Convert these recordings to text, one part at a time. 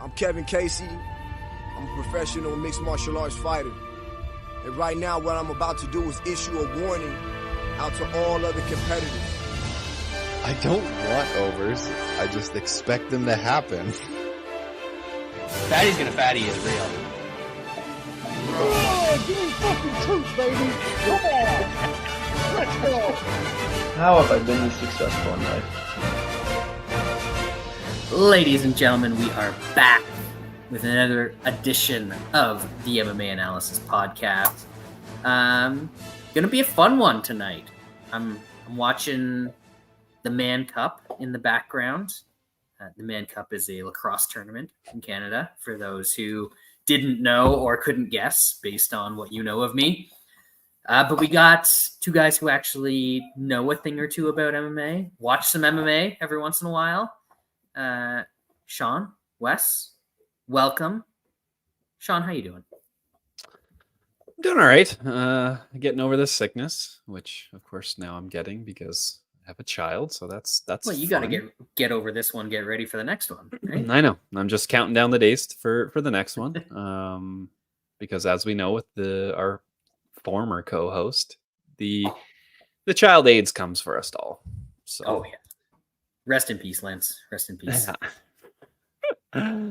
I'm Kevin Casey. I'm a professional mixed martial arts fighter. And right now, what I'm about to do is issue a warning out to all other competitors. I don't want overs. I just expect them to happen. Fatty's gonna fatty is real. Oh, give me fucking truth, baby. Come on. Let's go. How have I been this successful in life? Ladies and gentlemen, we are back with another edition of the MMA Analysis Podcast. Gonna be a fun one tonight. I'm watching the Man Cup in the background. The Man Cup is a lacrosse tournament in Canada, for those who didn't know or couldn't guess based on what you know of me. But we got two guys who actually know a thing or two about MMA, watch some MMA every once in a while. Sean, Wes, welcome. Sean, how you doing? I'm doing all right. Getting over this sickness, which of course now I'm getting because I have a child. So that's well, you got to get over this one. Get ready for the next one. Right? I know. I'm just counting down the days for the next one. Because as we know with our former co-host, the child AIDS comes for us all. So oh yeah. Rest in peace, Lance. Rest in peace. But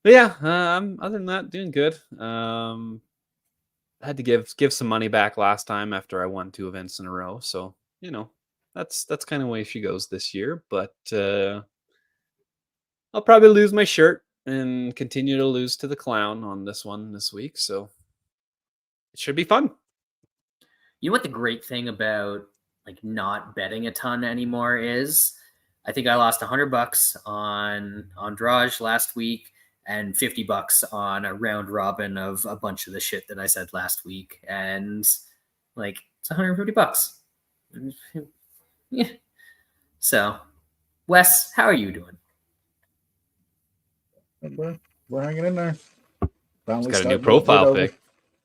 yeah, I'm other than that doing good. I had to give some money back last time after I won 2 events in a row. So, that's kind of the way she goes this year. But I'll probably lose my shirt and continue to lose to the clown on this one this week. So it should be fun. You know what the great thing about not betting a ton anymore is? I think I lost $100 on Andrade last week and $50 on a round robin of a bunch of the shit that I said last week. And it's $150. Yeah. So, Wes, how are you doing? We're hanging in there. Finally got a new profile pic.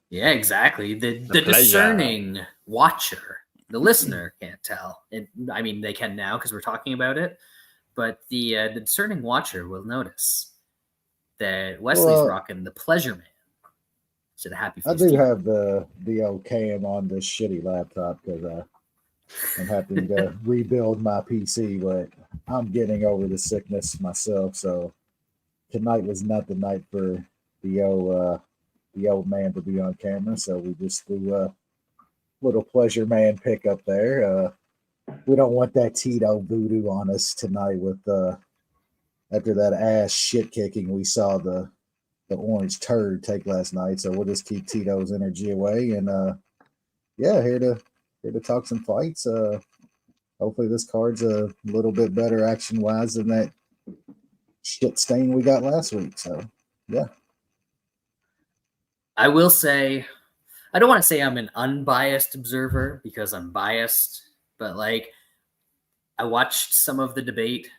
Yeah, exactly. The discerning watcher. The listener can't tell. I mean, they can now because we're talking about it. But the discerning watcher will notice that Wesley's rocking the Pleasure Man. So the happy. I do have the old cam on this shitty laptop because I'm having to rebuild my PC, but I'm getting over the sickness myself. So tonight was not the night for the old man to be on camera. So we just do a little Pleasure Man pick up there. We don't want that Tito voodoo on us tonight with after that ass shit kicking we saw the orange turd take last night. So we'll just keep Tito's energy away and here to talk some fights. Hopefully this card's a little bit better action wise than that shit stain we got last week. So yeah. I will say, I don't want to say I'm an unbiased observer because I'm biased, but I watched some of the debate.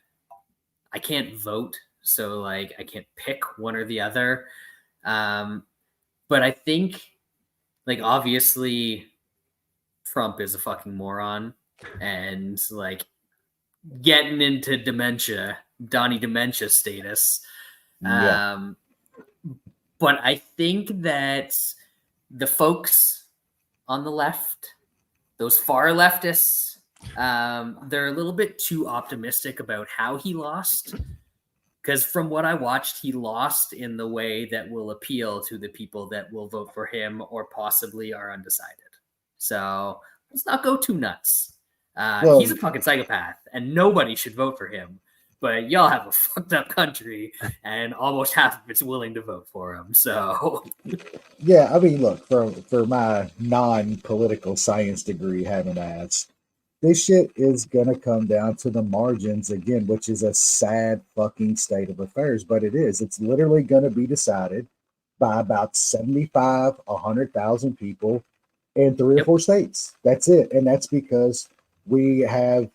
I can't vote, so I can't pick one or the other. But I think obviously Trump is a fucking moron and getting into Donnie dementia status. Yeah. But I think that the folks on the left, those far leftists, they're a little bit too optimistic about how he lost. Because from what I watched, he lost in the way that will appeal to the people that will vote for him or possibly are undecided. So let's not go too nuts. He's a fucking psychopath and nobody should vote for him. But y'all have a fucked up country, and almost half of it's willing to vote for him. So, yeah, I mean, look, for my non-political science degree having asked, this shit is gonna come down to the margins again, which is a sad fucking state of affairs. But it is. It's literally gonna be decided by about 75, 100,000 people in 3 or 4 states. That's it, and that's because we have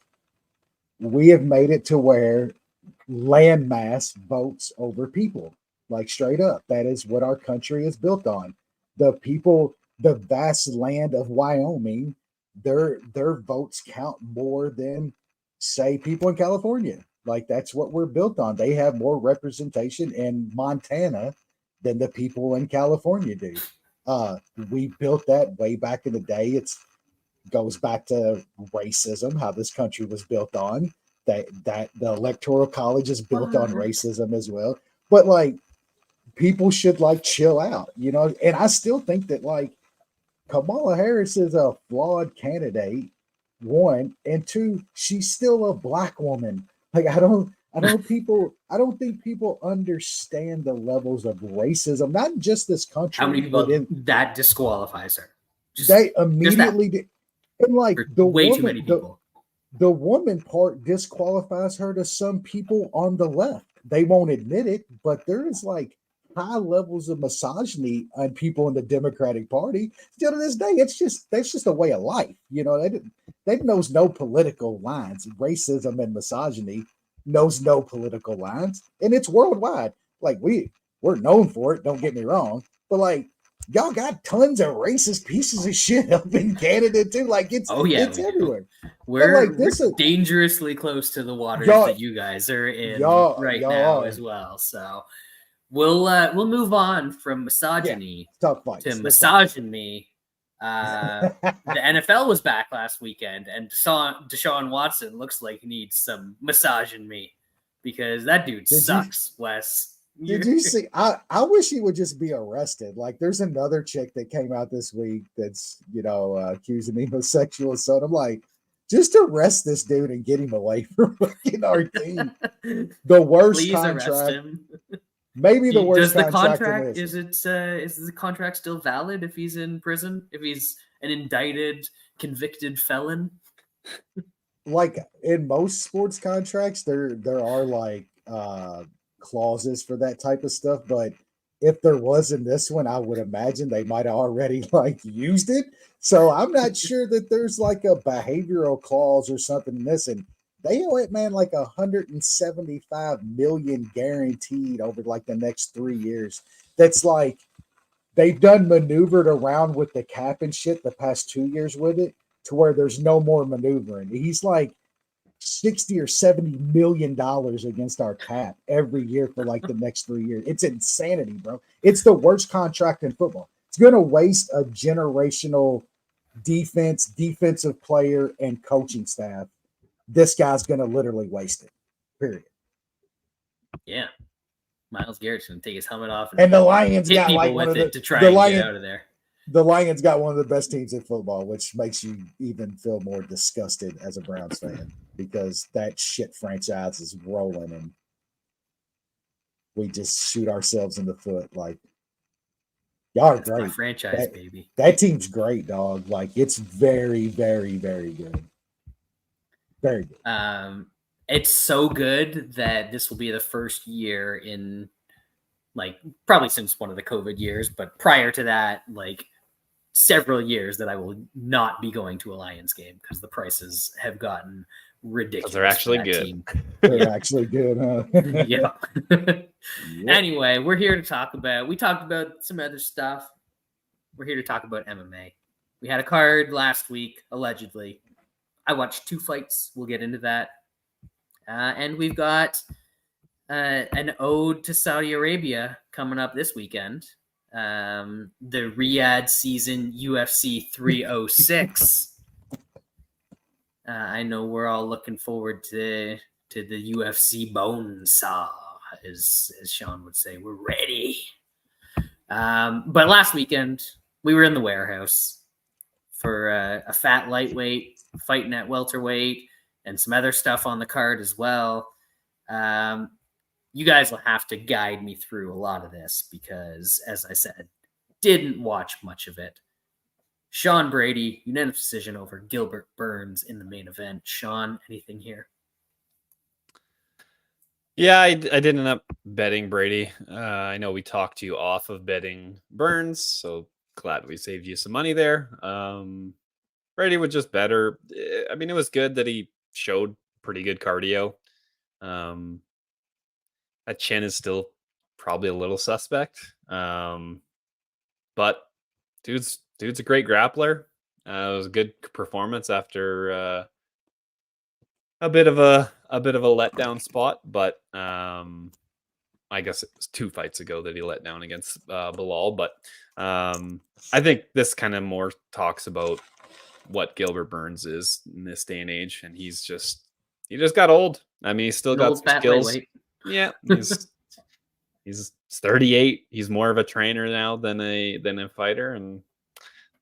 made it to where landmass votes over people, straight up. That is what our country is built on. The people, the vast land of Wyoming, their votes count more than, say, people in California. Like that's what we're built on. They have more representation in Montana than the people in California do. We built that way back in the day. It's goes back to racism, how this country was built on. That the electoral college is built on racism as well. But like people should like chill out, you know. And I still think that like Kamala Harris is a flawed candidate. One and two, she's still a black woman. Like I don't think people understand the levels of racism, not just this country. How many people but that disqualifies her? they immediately did. And like the way woman, too many people. The woman part disqualifies her to some people on the left. They won't admit it, but there is like high levels of misogyny on people in the Democratic Party. Still to this day, that's just a way of life. You know, they knows no political lines. Racism and misogyny knows no political lines, and it's worldwide. Like we're known for it. Don't get me wrong, but like y'all got tons of racist pieces of shit up in Canada too. Like it's everywhere. We're dangerously close to the waters that you guys are in right now as well. So we'll move on from misogyny to misogyny. The NFL was back last weekend, and Deshaun Watson looks like he needs some misogyny because that dude sucks, Wes. Did you see? I wish he would just be arrested. Like, there's another chick that came out this week that's, accusing me of sexual assault. I'm like, just arrest this dude and get him away from fucking our team. The worst Please contract. Arrest him. Maybe the worst Does the contract. Is the contract still valid if he's in prison? If he's an indicted, convicted felon? Like in most sports contracts, there are like clauses for that type of stuff, but if there was in this one, I would imagine they might have already like used it. So I'm not sure that there's like a behavioral clause or something in this. And they owe it, man, like 175 million guaranteed over like the next 3 years. That's like they've done maneuvered around with the cap and shit the past 2 years with it to where there's no more maneuvering. He's like 60 or 70 million dollars against our cap every year for like the next 3 years. It's insanity, bro. It's the worst contract in football. It's going to waste a generational defensive player and coaching staff. This guy's going to literally waste it. Period. Yeah. Myles Garrett's going to take his helmet off and the Lions hit got people like with one of it to try and get out of there. The Lions got one of the best teams in football, which makes you even feel more disgusted as a Browns fan because that shit franchise is rolling and we just shoot ourselves in the foot. Like, y'all are great. Franchise, baby. That team's great, dog. Like, it's very, very, very good. Very good. It's so good that this will be the first year in, like, probably since one of the COVID years, but prior to that, like, several years that I will not be going to a Lions game because the prices have gotten ridiculous. They're actually good. They're actually good, huh? Yeah. Anyway, we're here to talk about, we talked about some other stuff. We're here to talk about MMA. We had a card last week, allegedly. I watched 2 fights. We'll get into that. And we've got an ode to Saudi Arabia coming up this weekend. The Riyadh season UFC 306. I know we're all looking forward to the UFC bone saw, as Sean would say. We're ready. But last weekend, we were in the warehouse for a fat lightweight fighting at welterweight and some other stuff on the card as well. You guys will have to guide me through a lot of this because, as I said, didn't watch much of it. Sean Brady, unanimous decision over Gilbert Burns in the main event. Sean, anything here? Yeah, I did end up betting Brady. I know we talked you off of betting Burns, so glad we saved you some money there. Brady was just better. I mean, it was good that he showed pretty good cardio. That chin is still probably a little suspect. But dude's a great grappler. It was a good performance after a bit of a letdown spot, but I guess it was 2 fights ago that he let down against Bilal. But I think this kind of more talks about what Gilbert Burns is in this day and age, and he just got old. I mean, he's still An got old some fat skills. lightweight. Yeah, he's 38. He's more of a trainer now than a fighter, and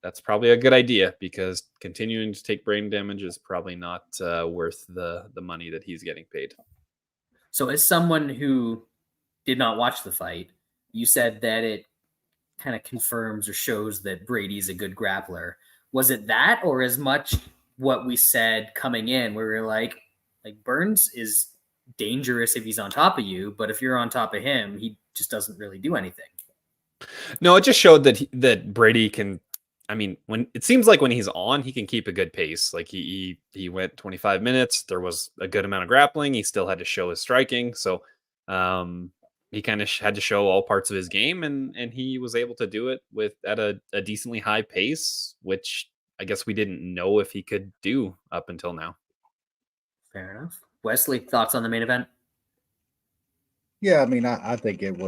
that's probably a good idea because continuing to take brain damage is probably not worth the money that he's getting paid. So, as someone who did not watch the fight, you said that it kind of confirms or shows that Brady's a good grappler. Was it that, or as much what we said coming in, where we were like Burns is dangerous if he's on top of you, but if you're on top of him, he just doesn't really do anything. No, it just showed that Brady can. I mean, when it seems like when he's on, he can keep a good pace. Like he went 25 minutes. There was a good amount of grappling. He still had to show his striking. So he kind of had to show all parts of his game, and he was able to do it at a decently high pace, which I guess we didn't know if he could do up until now. Fair enough. Wesley, thoughts on the main event? Yeah, I mean, I think it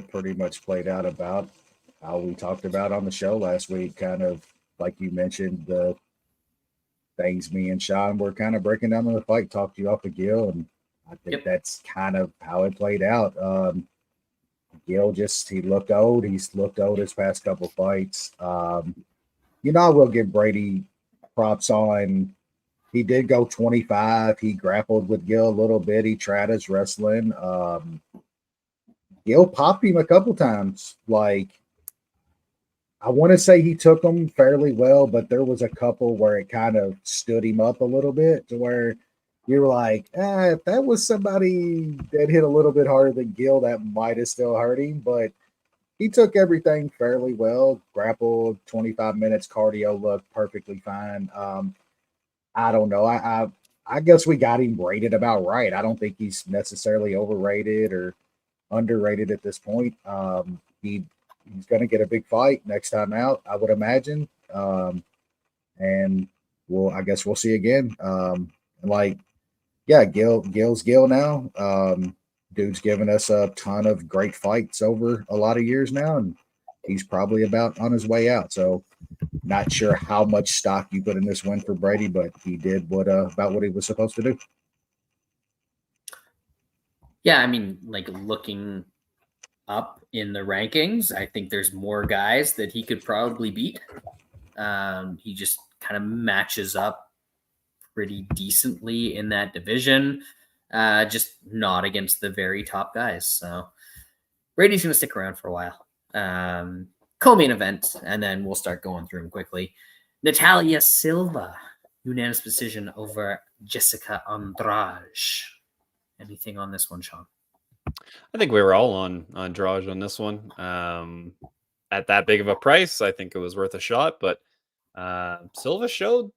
pretty much played out about how we talked about on the show last week, kind of like you mentioned, the things me and Sean were kind of breaking down in the fight, talked you off of Gil, and I think that's kind of how it played out. Gil he looked old. He's looked old his past couple fights. I will give Brady props on. He did go 25. He grappled with Gil a little bit. He tried his wrestling. Gil popped him a couple times. I want to say he took him fairly well, but there was a couple where it kind of stood him up a little bit to where you were like, if that was somebody that hit a little bit harder than Gil, that might have still hurt him. But he took everything fairly well. Grappled, 25 minutes, cardio looked perfectly fine. I don't know. I guess we got him rated about right. I don't think he's necessarily overrated or underrated at this point. He's going to get a big fight next time out, I would imagine. And I guess we'll see again. Gil's Gil now. Dude's given us a ton of great fights over a lot of years now, and he's probably about on his way out. So not sure how much stock you put in this win for Brady, but he did about what he was supposed to do. Yeah, I mean, looking up in the rankings, I think there's more guys that he could probably beat. He just kind of matches up pretty decently in that division, just not against the very top guys. So Brady's going to stick around for a while. Co-main event, and then we'll start going through them quickly. Natalia Silva, unanimous decision over Jessica Andrade. Anything on this one, Sean? I think we were all on Andrade on this one. At that big of a price, I think it was worth a shot. But Silva showed,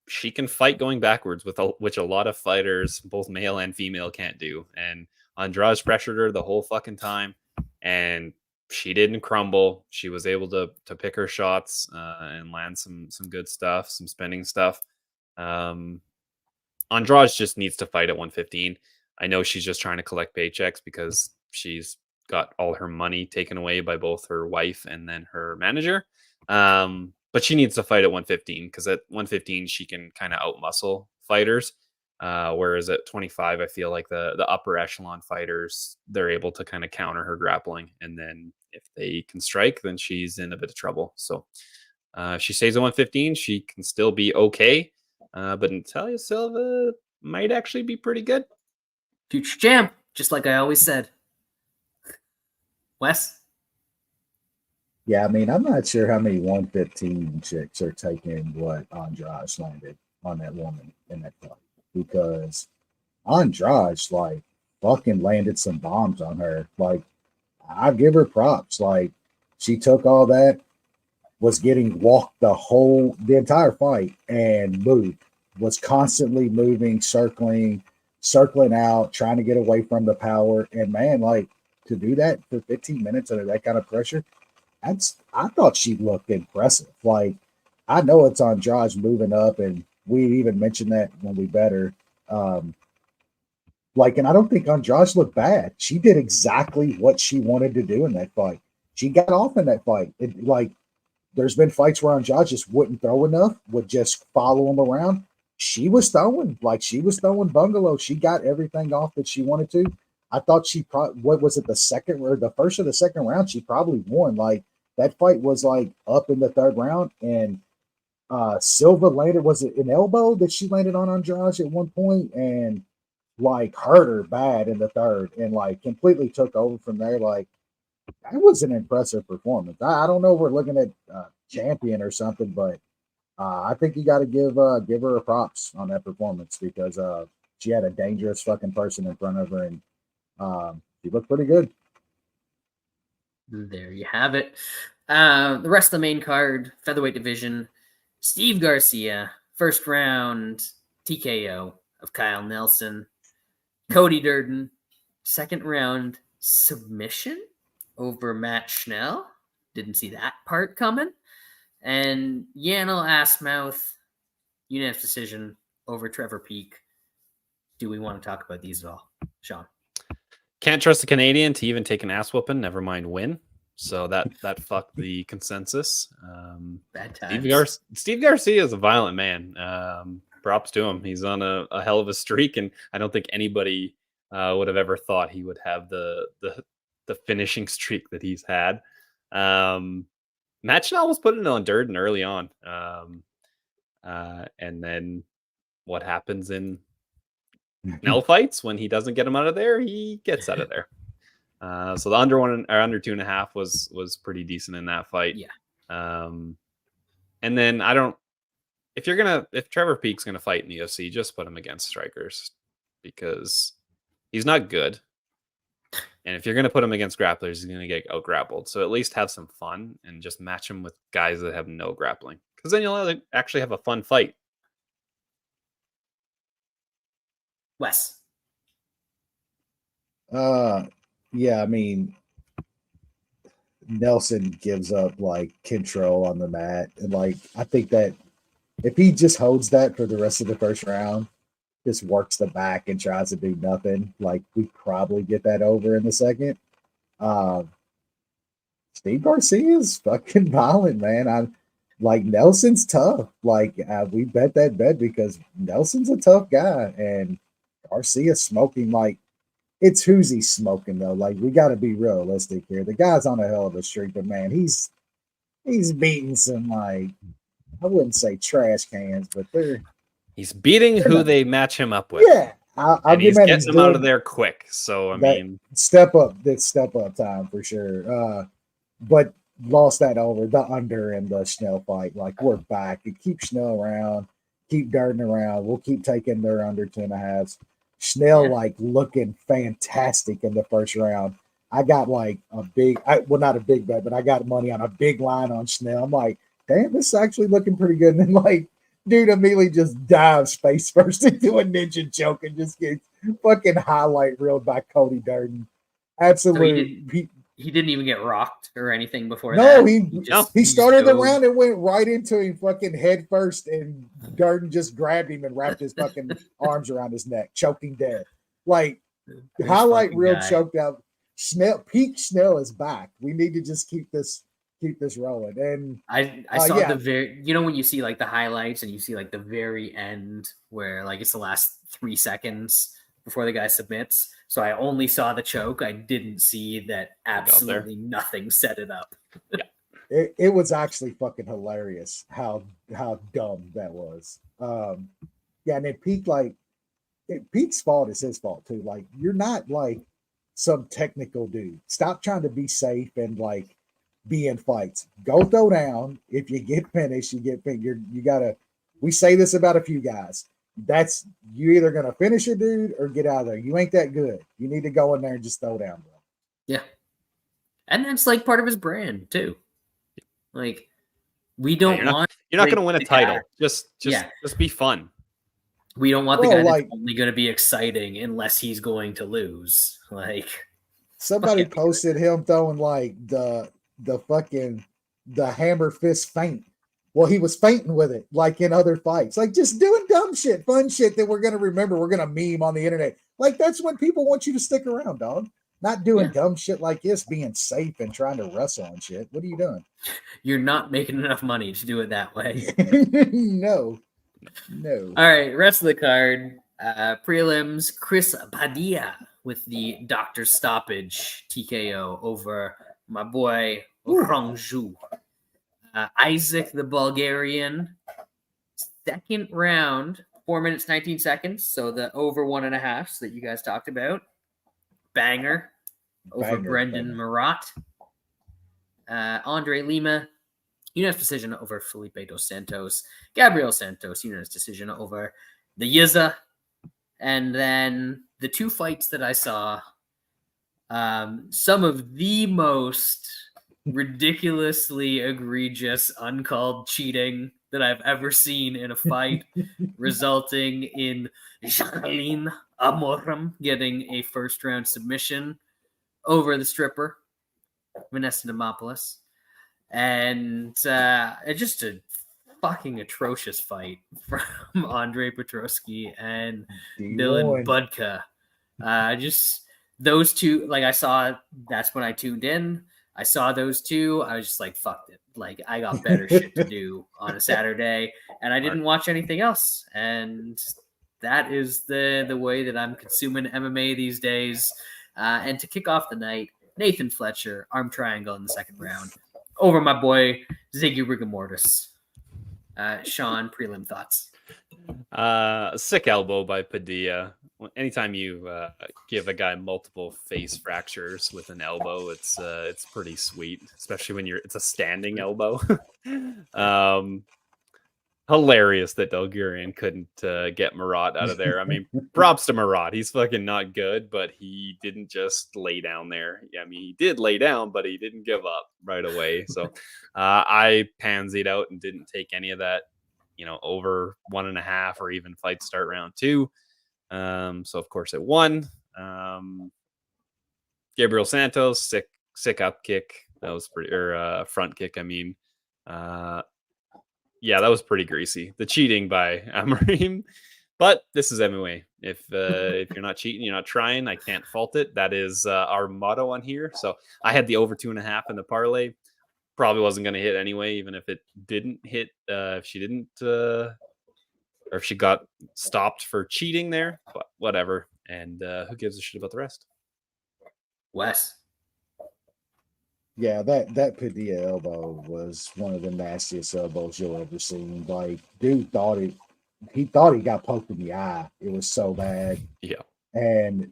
she can fight going backwards, which a lot of fighters, both male and female, can't do. And Andrade pressured her the whole fucking time, and she didn't crumble. She was able to pick her shots and land some good stuff, some spinning stuff. Andrade just needs to fight at 115. I know she's just trying to collect paychecks because she's got all her money taken away by both her wife and then her manager. But she needs to fight at 115 because at 115 she can kind of outmuscle fighters. Whereas at 25, I feel like the upper echelon fighters, they're able to kind of counter her grappling. And then if they can strike, then she's in a bit of trouble. So if she stays at 115, she can still be okay. But Natalia Silva might actually be pretty good. Future champ, just like I always said. Wes? Yeah, I mean, I'm not sure how many 115 chicks are taking what Andrade landed on that woman in that fight, because Andrade fucking landed some bombs on her. I give her props. She took all that, was getting walked the entire fight, and moved. Was constantly moving, circling out, trying to get away from the power. And man, to do that for 15 minutes under that kind of pressure, I thought she looked impressive. I know it's Andrade moving up, and we even mentioned that when we bet her. And I don't think Andrade looked bad. She did exactly what she wanted to do in that fight. She got off in that fight. There's been fights where Andrade just wouldn't throw enough, would just follow him around. She was throwing bungalow. She got everything off that she wanted to. I thought she probably, what was it, the second or the first or the second round, she probably won. That fight was up in the third round, and Silva landed, was it an elbow that she landed on Andrade at one point, and hurt her bad in the third, and completely took over from there. That was an impressive performance. I don't know if we're looking at champion or something, but I think you got to give her a props on that performance, because she had a dangerous fucking person in front of her, and she looked pretty good. There you have it. The rest of the main card, featherweight division, Steve Garcia, first round TKO of Kyle Nelson. Cody Durden, second round submission over Matt Schnell. Didn't see that part coming. And Yanel Assmouth, unanimous decision over Trevor Peak. Do we want to talk about these at all, Sean? Can't trust a Canadian to even take an ass whooping, never mind win. So that fucked the consensus. Bad times. Steve Garcia is a violent man. Props to him. He's on a hell of a streak, and I don't think anybody would have ever thought he would have the finishing streak that he's had. Matt Schnell was putting it on Durden early on. And then what happens in Schnell fights when he doesn't get him out of there, he gets out of there. So the under 2.5 was pretty decent in that fight. Yeah. And then if Trevor Peak's gonna fight in the UFC, just put him against strikers, because he's not good. And if you're gonna put him against grapplers, he's gonna get out grappled. So at least have some fun and just match him with guys that have no grappling, because then you'll actually have a fun fight. Wes. Yeah, I mean, Nelson gives up control on the mat, and I think that if he just holds that for the rest of the first round, just works the back and tries to do nothing, we probably get that over in the second. Steve Garcia is fucking violent, man. Nelson's tough. We bet that bet because Nelson's a tough guy, and Garcia's smoking it's who's he smoking though. We got to be realistic here. The guy's on a hell of a streak, but man, he's beating some I wouldn't say trash cans, but he's beating who they match him up with. Yeah, I'll give he's getting him out of there quick. So I mean, step up time for sure. But lost that over the under in the Schnell fight. We're back and keep Schnell around, keep Durden around. We'll keep taking their under 2.5s. Schnell looking fantastic in the first round. I got not a big bet, but I got money on a big line on Schnell. I'm like, damn, this is actually looking pretty good. And then dude immediately just dives face first into a ninja choke and just gets fucking highlight reeled by Cody Durden. Absolutely. So he didn't even get rocked or anything before that. No, he started the round and went right into him fucking head first, and Durden just grabbed him and wrapped his fucking arms around his neck, choked him dead. Highlight reel choked out. Peak Schnell is back. We need to just keep this rolling. And I saw the very, when you see the highlights and you see the very end where it's the last 3 seconds before the guy submits. So I only saw the choke. I didn't see that absolutely nothing set it up. Yeah. It was actually fucking hilarious how dumb that was. Yeah, and then Peak Peak's fault is his fault too. You're not some technical dude. Stop trying to be safe and be in fights. Go throw down. If you get finished, you get finished. You gotta. We say this about a few guys. That's you either gonna finish a dude or get out of there. You ain't that good. You need to go in there and just throw down, bro. Yeah, and that's part of his brand too. We don't want. You're not gonna win a title. Just be fun. We don't want the guy that's only going to be exciting unless he's going to lose. Somebody posted him throwing the hammer fist feint Well, he was fainting with it, like in other fights, like just doing dumb shit, fun shit that we're gonna remember. We're gonna meme on the internet. Like that's when people want you to stick around, dog. Not doing dumb shit like this, being safe and trying to wrestle and shit. What are you doing? You're not making enough money to do it that way. No. All right, rest of the card. Prelims, Chris Padilla with the doctor stoppage TKO over my boy Rangju. Isaac the Bulgarian, second round, 4 minutes, 19 seconds. So the over 1.5 that you guys talked about. Banger over Brendan Marat. Andre Lima, unanimous decision over Felipe Dos Santos. Gabriel Santos, unanimous decision over the Yizza. And then the 2 fights that I saw, some of the most ridiculously egregious uncalled cheating that I've ever seen in a fight, resulting in Jacqueline Amorim getting a first-round submission over the stripper, Vanessa Demopoulos. And it's just a fucking atrocious fight from Andre Petrosky and Dylan Budka. Just those two, like I saw, that's when I tuned in. I saw those two. I was just like, fuck it. Like I got better shit to do on a Saturday and I didn't watch anything else. And that is the way that I'm consuming MMA these days. And to kick off the night, Nathan Fletcher, arm triangle in the second round over my boy Ziggy Rigamortis. Sean, prelim thoughts. Sick elbow by Padilla. Anytime you give a guy multiple face fractures with an elbow, it's pretty sweet, especially when it's a standing elbow. Hilarious that Bulgarian couldn't get Marat out of there. I mean, props to Marat. He's fucking not good, but he didn't just lay down there. I mean, he did lay down, but he didn't give up right away. So I pansied out and didn't take any of that, over 1.5 or even fight start round 2. So of course it won. Gabriel Santos, sick up kick. That was pretty, or front kick. I mean, yeah, that was pretty greasy. The cheating by Amorim, but this is MMA. If you're not cheating, you're not trying. I can't fault it. That is our motto on here. So I had the over 2.5 in the parlay. Probably wasn't going to hit anyway, even if it didn't hit. If she didn't, or if she got stopped for cheating there, but whatever. And who gives a shit about the rest? Wes. Yeah, that Padilla elbow was one of the nastiest elbows you'll ever see. Like, dude thought he got poked in the eye. It was so bad. Yeah. And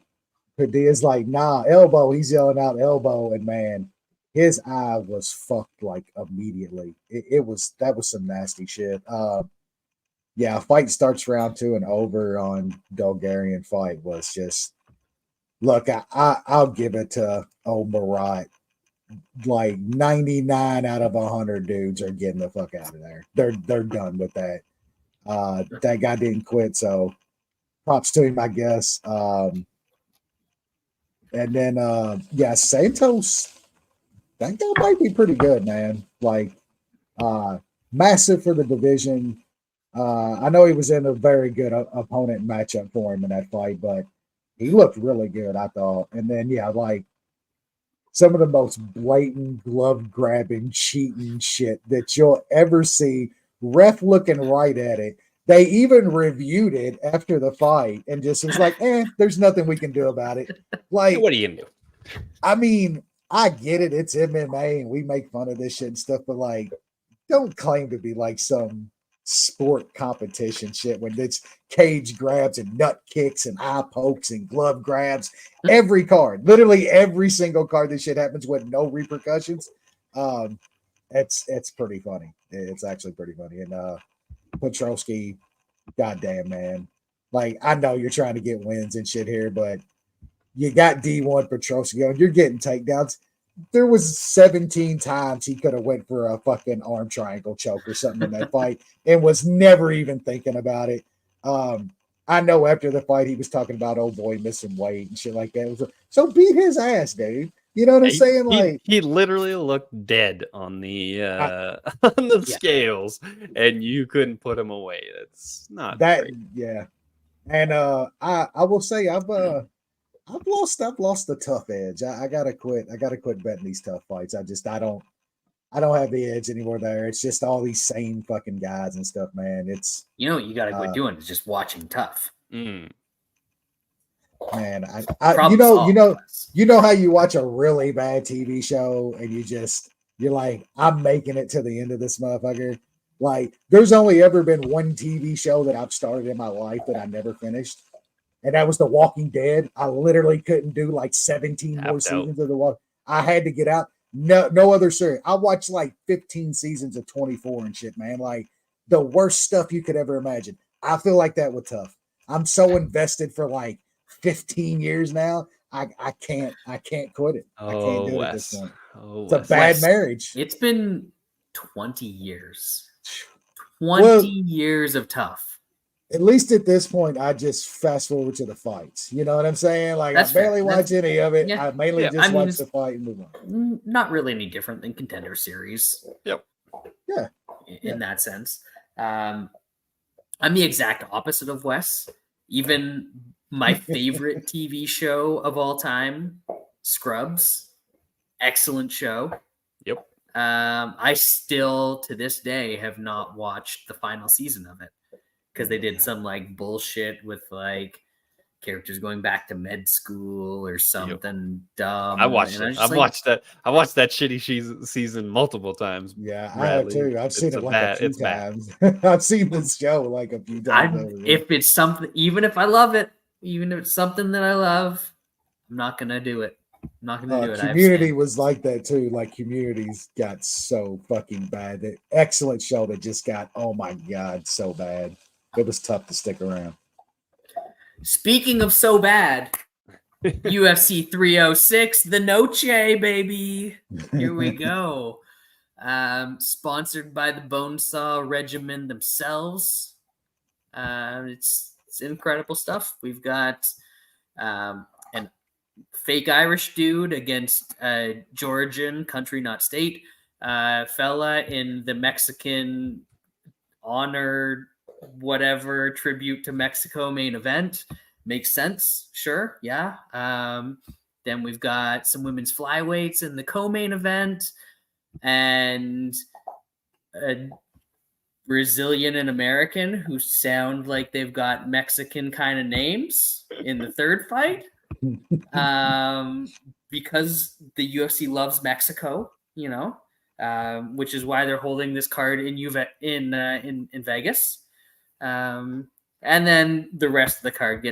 Padilla's like, nah, elbow. He's yelling out elbow, and man, his eye was fucked like immediately. That was some nasty shit. Yeah, fight starts round 2 and over on Bulgarian fight was just, look, I'll give it to old Marat. Like 99 out of 100 dudes are getting the fuck out of there. They're done with that. That guy didn't quit, so props to him, I guess. And then yeah, Santos, that guy might be pretty good, man. Like massive for the division. I know he was in a very good opponent matchup for him in that fight, but he looked really good, I thought. And then yeah, like some of the most blatant glove grabbing, cheating shit that you'll ever see. Ref looking right at it. They even reviewed it after the fight and just was like, there's nothing we can do about it. Like, what are you gonna do? I mean, I get it. It's MMA and we make fun of this shit and stuff, but like, don't claim to be like some sport competition shit when it's cage grabs and nut kicks and eye pokes and glove grabs. Every card, literally every single card, this shit happens with no repercussions. It's pretty funny. It's actually pretty funny. And Petrosky, goddamn man, like I know you're trying to get wins and shit here, but you got D1 Petrosky on. You're getting takedowns. There was 17 times he could have went for a fucking arm triangle choke or something in that fight and was never even thinking about it. I know after the fight he was talking about old boy missing weight and shit like that. So beat his ass, dude. You know what I'm saying? Like, he literally looked dead on the on the Yeah. scales, and you couldn't put him away. That's not that, great. yeah. And I will say I've lost the tough edge. I gotta quit. I gotta quit betting these tough fights. I don't have the edge anymore there. It's just all these same fucking guys and stuff, man. It's You know what you got to quit doing is just watching tough. Mm. man, Problem solved. you know how you watch a really bad TV show and you're like, I'm making it to the end of this motherfucker. Like, there's only ever been one TV show that I've started in my life that I never finished, and that was The Walking Dead. I literally couldn't do like 17 more seasons of The Walking. I had to get out. No other series. I watched like 15 seasons of 24 and shit, man. Like the worst stuff you could ever imagine. I feel like that with Tough. I'm so invested for like 15 years now. I can't quit it. I can't do it at this point. It's a bad marriage. It's been 20 years. 20 years of Tough. At least at this point, I just fast forward to the fights. You know what I'm saying? Like, I barely watch any of it. Yeah. I mainly just watch the fight and move on. Not really any different than Contender Series. Yep. Yeah. In that sense. I'm the exact opposite of Wes. Even my favorite TV show of all time, Scrubs, excellent show. Yep. I still, to this day, have not watched the final season of it because they did some like bullshit with like characters going back to med school or something dumb. I watched it. I watched that shitty season multiple times. Yeah, I have too. I've seen it like a few times. I've seen this show like a few times. If it's something, even if I love it, even if it's something that I love, I'm not gonna do it. I'm not gonna do it. Community was like that too. Like Community's got so fucking bad. That excellent show that just got, oh my god, so bad. It was tough to stick around. Speaking of so bad, UFC 306, the Noche, baby. Here we go. Sponsored by the Bonesaw Regimen themselves. It's incredible stuff. We've got an fake Irish dude against Georgian, country not state, fella in the Mexican honor whatever tribute to Mexico main event. Makes sense. Sure. Yeah. Then we've got some women's flyweights in the co-main event and a Brazilian and American who sound like they've got Mexican kind of names in the third fight. Because the UFC loves Mexico, you know, which is why they're holding this card in Vegas. And then the rest of the card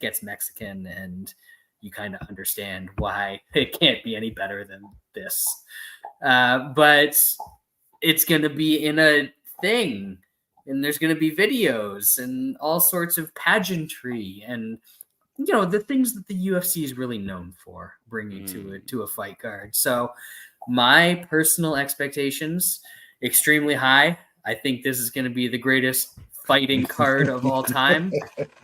gets Mexican, and you kind of understand why it can't be any better than this. But it's going to be in a thing, and there's going to be videos and all sorts of pageantry and, you know, the things that the UFC is really known for bringing to a fight card. So my personal expectations, extremely high. I think this is going to be the greatest fighting card of all time,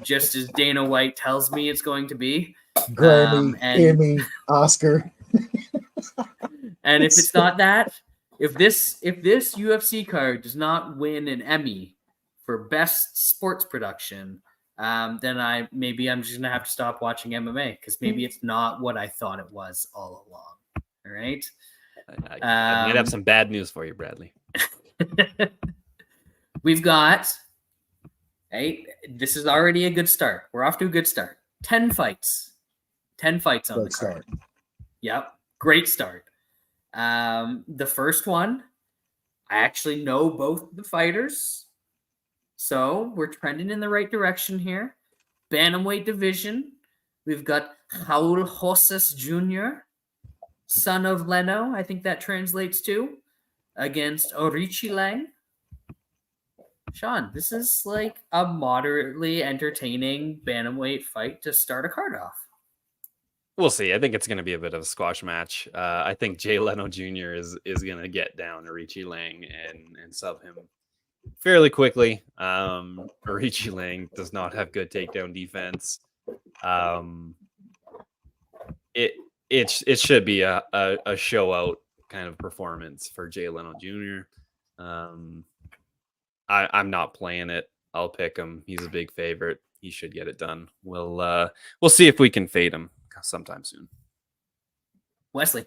just as Dana White tells me it's going to be. Grammy, Emmy, Oscar. And if it's not that, if this UFC card does not win an Emmy for best sports production, then I'm just gonna have to stop watching MMA because maybe it's not what I thought it was all along. All right. I might have some bad news for you, Bradley. We've got. Hey, this is already a good start. We're off to a good start. 10 fights. 10 fights on the card. Yep. Great start. The first one, I actually know both the fighters. So we're trending in the right direction here. Bantamweight division. We've got Raul Rosas Jr., son of Leno, I think that translates to, against Orichi Lang. Sean, this is like a moderately entertaining bantamweight fight to start a card off. We'll see. I think it's going to be a bit of a squash match. I think Jay Leno Jr. is going to get down Orichi Lang and sub him fairly quickly. Orichi Lang does not have good takedown defense. it should be a show out kind of performance for Jay Leno Jr. I'm not playing it. I'll pick him. He's a big favorite. He should get it done. We'll see if we can fade him sometime soon. Wesley.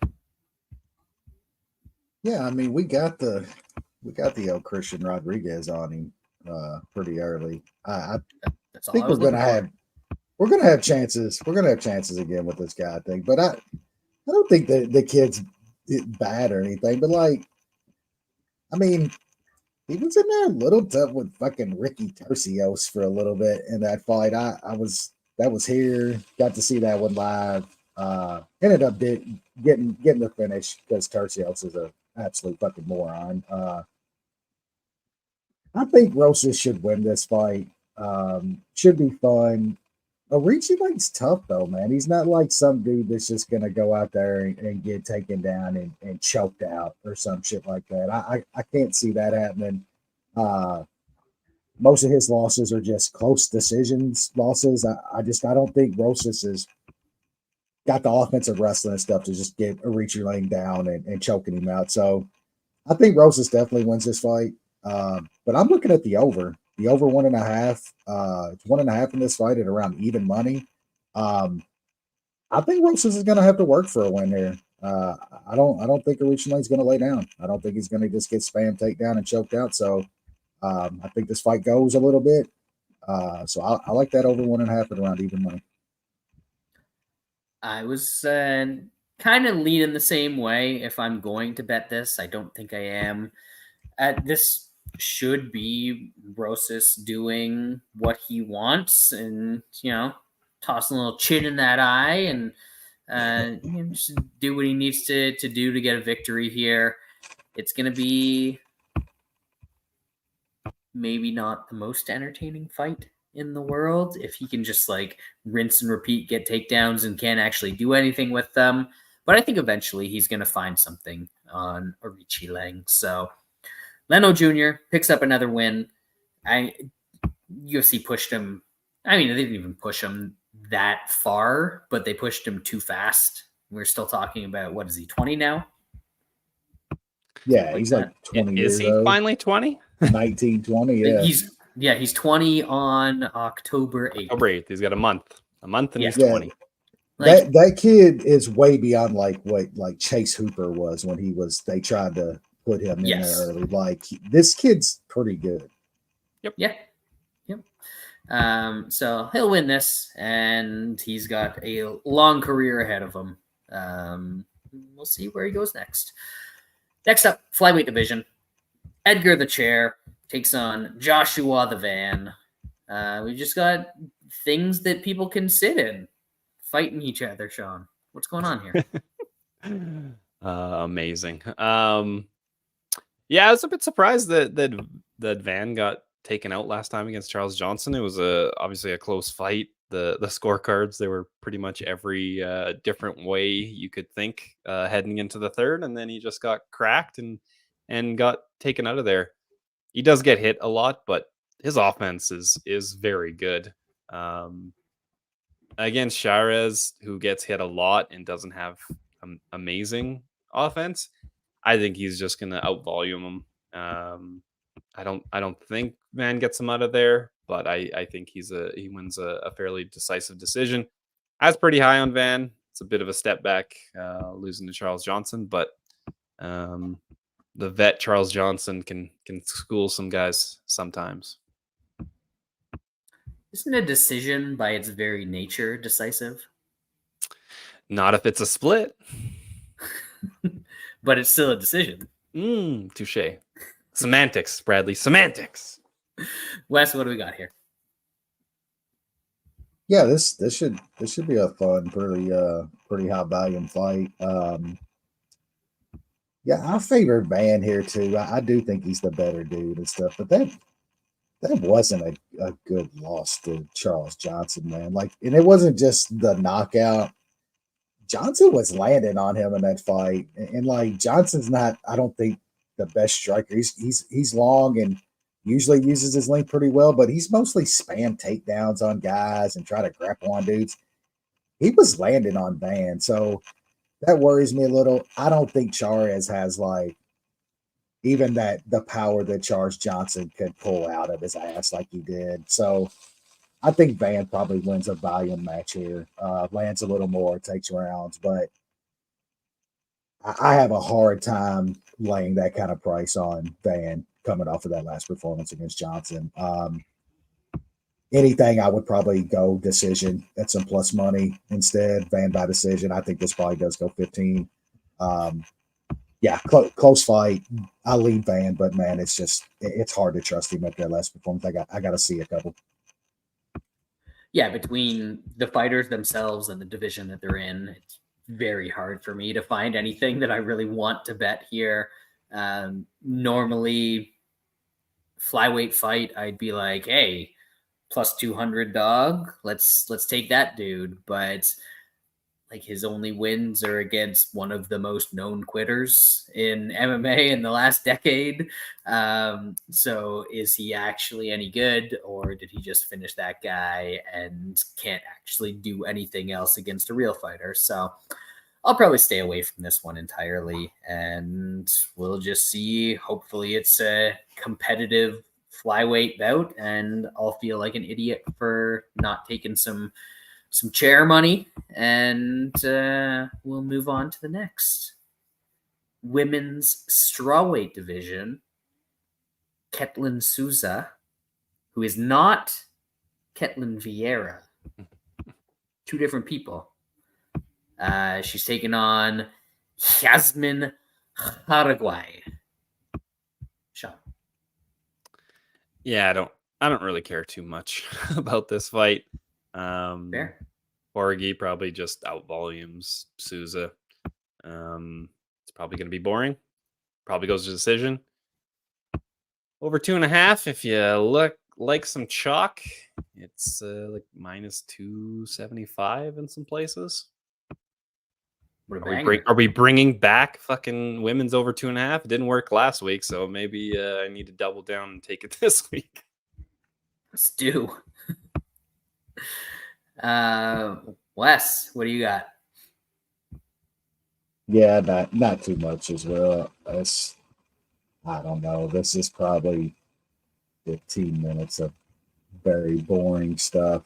Yeah, I mean, we got the old Christian Rodriguez on him pretty early. I That's all think I was looking for. we're gonna have chances. We're gonna have chances again with this guy, I think. But I don't think the kid's bad or anything. But like, I mean, he was in there a little tough with fucking Ricky Tercios for a little bit in that fight. That was here. Got to see that one live. Ended up getting the finish because Tercios is a absolute fucking moron. I think Rosas should win this fight. Should be fun. Arichi Lane's tough though, man. He's not like some dude that's just gonna go out there and get taken down and choked out or some shit like that. I can't see that happening. Most of his losses are just close decisions losses. I don't think Rosas has got the offensive wrestling and stuff to just get Arichi Lane down and choking him out. So I think Rosas definitely wins this fight. But I'm looking at the over. The over 1.5. It's 1.5 in this fight at around even money. I think Rosas is going to have to work for a win here. I don't think Arichi Lane's going to lay down. I don't think he's going to just get spammed, takedown, and choked out. So I think this fight goes a little bit. So I like that over 1.5 at around even money. I was kind of leaning the same way. If I'm going to bet this, I don't think I am. This should be Rosas doing what he wants and, tossing a little chin in that eye and just do what he needs to do to get a victory here. It's going to be maybe not the most entertaining fight in the world if he can just like rinse and repeat, get takedowns and can't actually do anything with them. But I think eventually he's going to find something on Arichi Lang. So Leno Jr. picks up another win. UFC pushed him. I mean, they didn't even push him that far, but they pushed him too fast. We're still talking about, what is he, 20 now? Yeah, he's like 20 years old. Is he finally 20? 19, 20, yeah. He's 20 on October 8th. October 8th. He's got a month. And he's 20. That kid is way beyond like what like Chase Hooper was when they tried to put him in there early. Like this kid's pretty good. Yep. So he'll win this, and he's got a long career ahead of him. We'll see where he goes next. Next up, flyweight division. Edgar the Chair takes on Joshua the Van. We just got things that people can sit in, fighting each other. Sean, what's going on here? Amazing. Yeah, I was a bit surprised that Van got taken out last time against Charles Johnson. It was obviously a close fight. The scorecards, they were pretty much every different way you could think heading into the third, and then he just got cracked and got taken out of there. He does get hit a lot, but his offense is very good. Against Charez, who gets hit a lot and doesn't have amazing offense, I think he's just going to outvolume him. I don't think Van gets him out of there, but I think he wins a fairly decisive decision. I was pretty high on Van. It's a bit of a step back, losing to Charles Johnson, but the vet Charles Johnson can school some guys sometimes. Isn't a decision by its very nature decisive? Not if it's a split. But it's still a decision. Touche. Semantics, Bradley. Semantics. Wes, what do we got here? Yeah, this should be a fun, pretty high volume fight. Yeah, I favor Van here too. I do think he's the better dude and stuff, but that wasn't a good loss to Charles Johnson, man. Like, and it wasn't just the knockout. Johnson was landing on him in that fight, and like Johnson's not, I don't think, the best striker. He's long and usually uses his length pretty well, but he's mostly spam takedowns on guys and try to grapple on dudes. He was landing on Van, so that worries me a little. I don't think Charez has like even the power that Charles Johnson could pull out of his ass like he did. So I think Van probably wins a volume match here. Lands a little more, takes rounds, but I have a hard time laying that kind of price on Van coming off of that last performance against Johnson. Anything, I would probably go decision at some plus money instead. Van by decision. I think this probably does go 15. Yeah, close fight. I lead Van, but man, it's hard to trust him at that last performance. I got to see a couple. Yeah, between the fighters themselves and the division that they're in, it's very hard for me to find anything that I really want to bet here. Normally, flyweight fight, I'd be like, hey, plus 200 dog. Let's take that dude. But like his only wins are against one of the most known quitters in MMA in the last decade. So is he actually any good, or did he just finish that guy and can't actually do anything else against a real fighter? So I'll probably stay away from this one entirely, and we'll just see. Hopefully it's a competitive flyweight bout, and I'll feel like an idiot for not taking some chair money, and we'll move on to the next women's strawweight division. Ketlin Souza, who is not Ketlin Vieira, two different people. She's taken on Yasmin Paraguay. Sean. Yeah, I don't really care too much about this fight. Fair. Borgi probably just out volumes Souza. It's probably going to be boring. Probably goes to decision. Over 2.5. If you look like some chalk, it's like minus 275 in some places. Are we bringing back fucking women's over 2.5? It didn't work last week, so maybe I need to double down and take it this week. Let's do. Wes, what do you got? Yeah, not too much as well. I don't know. This is probably 15 minutes of very boring stuff.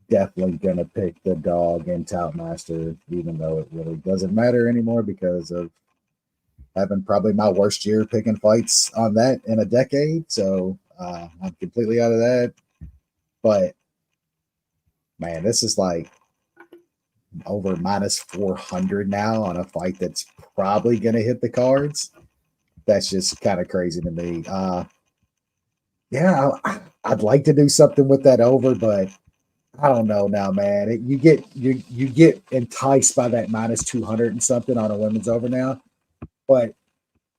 Definitely gonna pick the dog and Toutmaster, even though it really doesn't matter anymore because of having probably my worst year picking fights on that in a decade. So I'm completely out of that. But man, this is like over minus 400 now on a fight that's probably going to hit the cards. That's just kind of crazy to me. Yeah, I'd like to do something with that over, but I don't know now, man. You get enticed by that minus 200 and something on a women's over now. But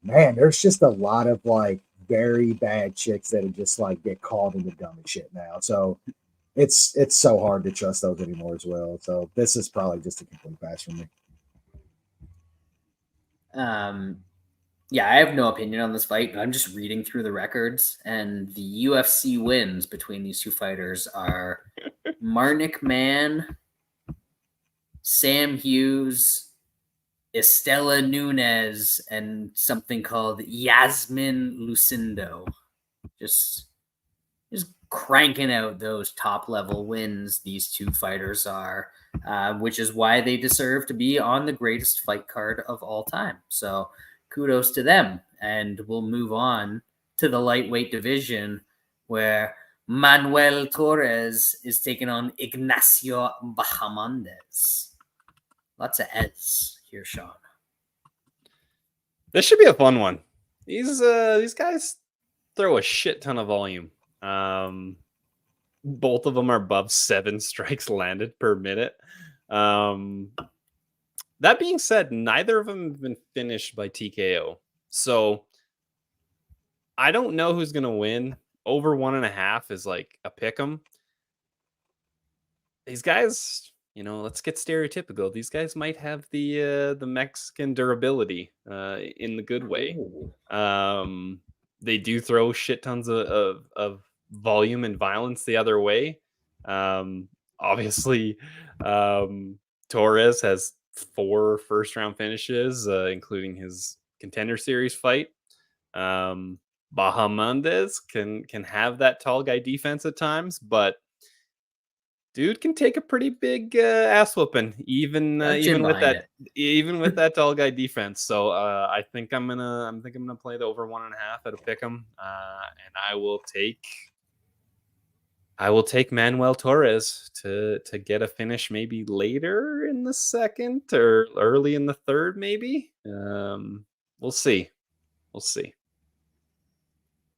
man, there's just a lot of like very bad chicks that just like get called into dumb shit now. So it's so hard to trust those anymore as well. So this is probably just a complete pass for me. Yeah, I have no opinion on this fight, but I'm just reading through the records, and the UFC wins between these two fighters are Marnik Mann, Sam Hughes, Estela Nunez, and something called Yasmin Lucindo. Just cranking out those top level wins these two fighters are, which is why they deserve to be on the greatest fight card of all time. So kudos to them. And we'll move on to the lightweight division where Manuel Torres is taking on Ignacio Bahamondes. Lots of Eds here, Sean. This should be a fun one. These guys throw a shit ton of volume. Both of them are above 7 strikes landed per minute. That being said, neither of them have been finished by TKO. So I don't know who's going to win. Over 1.5 is like a pick 'em. These guys, let's get stereotypical. These guys might have the Mexican durability in the good way. They do throw shit tons of volume and violence the other way. Obviously, Torres has 4 first-round finishes, including his Contender Series fight. Bahamondes can have that tall guy defense at times, but dude can take a pretty big ass whooping, even with that tall guy defense. So I think I'm gonna play the over 1.5 at a pick'em, and I will take Manuel Torres to get a finish maybe later in the second or early in the third, maybe. We'll see.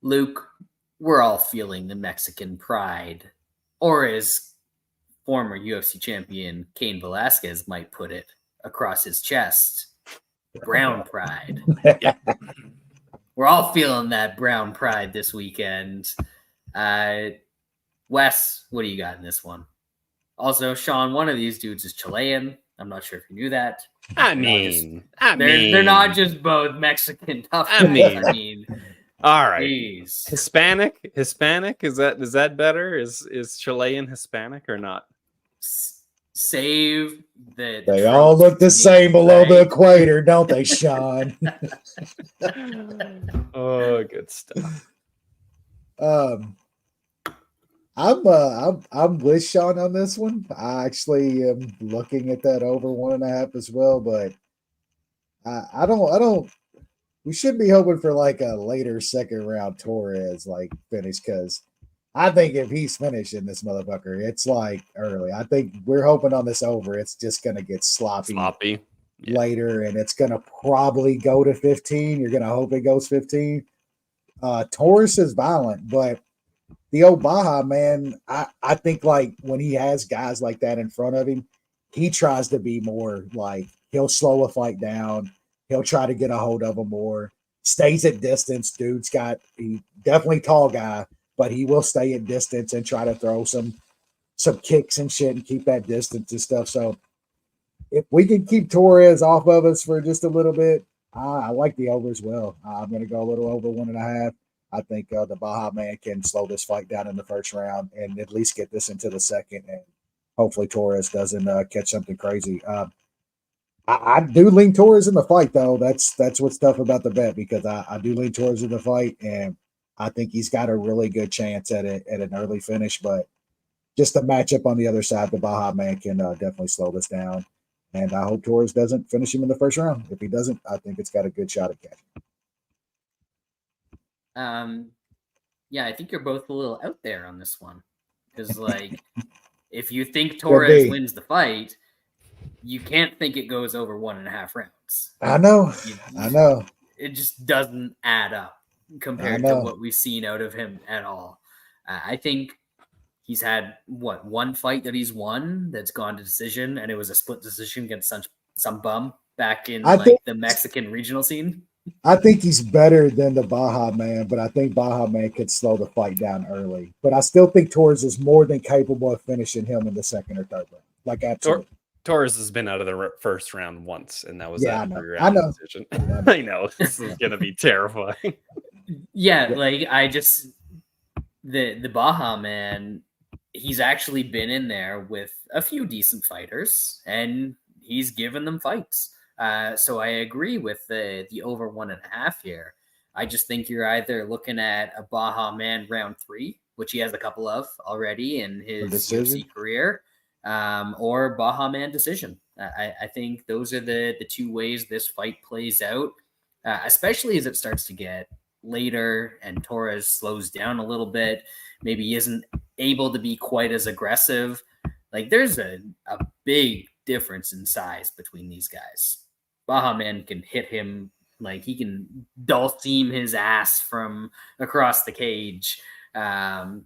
Luke, we're all feeling the Mexican pride, or as former UFC champion Cain Velasquez might put it, across his chest, brown pride. We're all feeling that brown pride this weekend. Wes, what do you got in this one? Also, Sean, one of these dudes is Chilean. I'm not sure if you knew that. They're not just both Mexican tough guys. I mean, all right. Geez. Hispanic is that better? Is Chilean Hispanic or not? Save the they all look the same below the equator, don't they, Sean? Oh, good stuff. I'm with Sean on this one. I actually am looking at that over 1.5 as well, but I don't. We should be hoping for like a later second round Torres like finish, because I think if he's finishing this motherfucker, it's like early. I think we're hoping on this over. It's just gonna get sloppy. Later, and it's gonna probably go to 15. You're gonna hope it goes 15. Torres is violent, but the old Baja man, I think like when he has guys like that in front of him, he tries to be more like he'll slow a fight down. He'll try to get a hold of him more. Stays at distance. He definitely tall guy, but he will stay at distance and try to throw some kicks and shit and keep that distance and stuff. So if we can keep Torres off of us for just a little bit, I like the over as well. I'm going to go a little over 1.5. I think the Baja man can slow this fight down in the first round and at least get this into the second, and hopefully Torres doesn't catch something crazy. I do lean Torres in the fight, though. That's what's tough about the bet, because I do lean Torres in the fight, and I think he's got a really good chance at an early finish. But just the matchup on the other side, the Baja man can definitely slow this down, and I hope Torres doesn't finish him in the first round. If he doesn't, I think it's got a good shot at catching. Yeah, I think you're both a little out there on this one, because like if you think Torres wins the fight, you can't think it goes over 1.5 rounds. I know. It just doesn't add up compared to what we've seen out of him at all. I think he's had one fight that he's won that's gone to decision, and it was a split decision against some bum back in the Mexican regional scene. I think he's better than the Baja man, but I think Baja man could slow the fight down early. But I still think Torres is more than capable of finishing him in the second or third round. Like, absolutely. Torres has been out of the first round once, and that was a 3-round decision. I know. This is going to be terrifying. Yeah, like the Baja man, he's actually been in there with a few decent fighters, and he's given them fights. So I agree with the over 1.5 here. I just think you're either looking at a Baja man round 3, which he has a couple of already in his UFC career, or Baja man decision. I think those are the two ways this fight plays out, especially as it starts to get later and Torres slows down a little bit. Maybe he isn't able to be quite as aggressive. Like, there's a big difference in size between these guys. Baja man can hit him, like he can Dulcim his ass from across the cage. But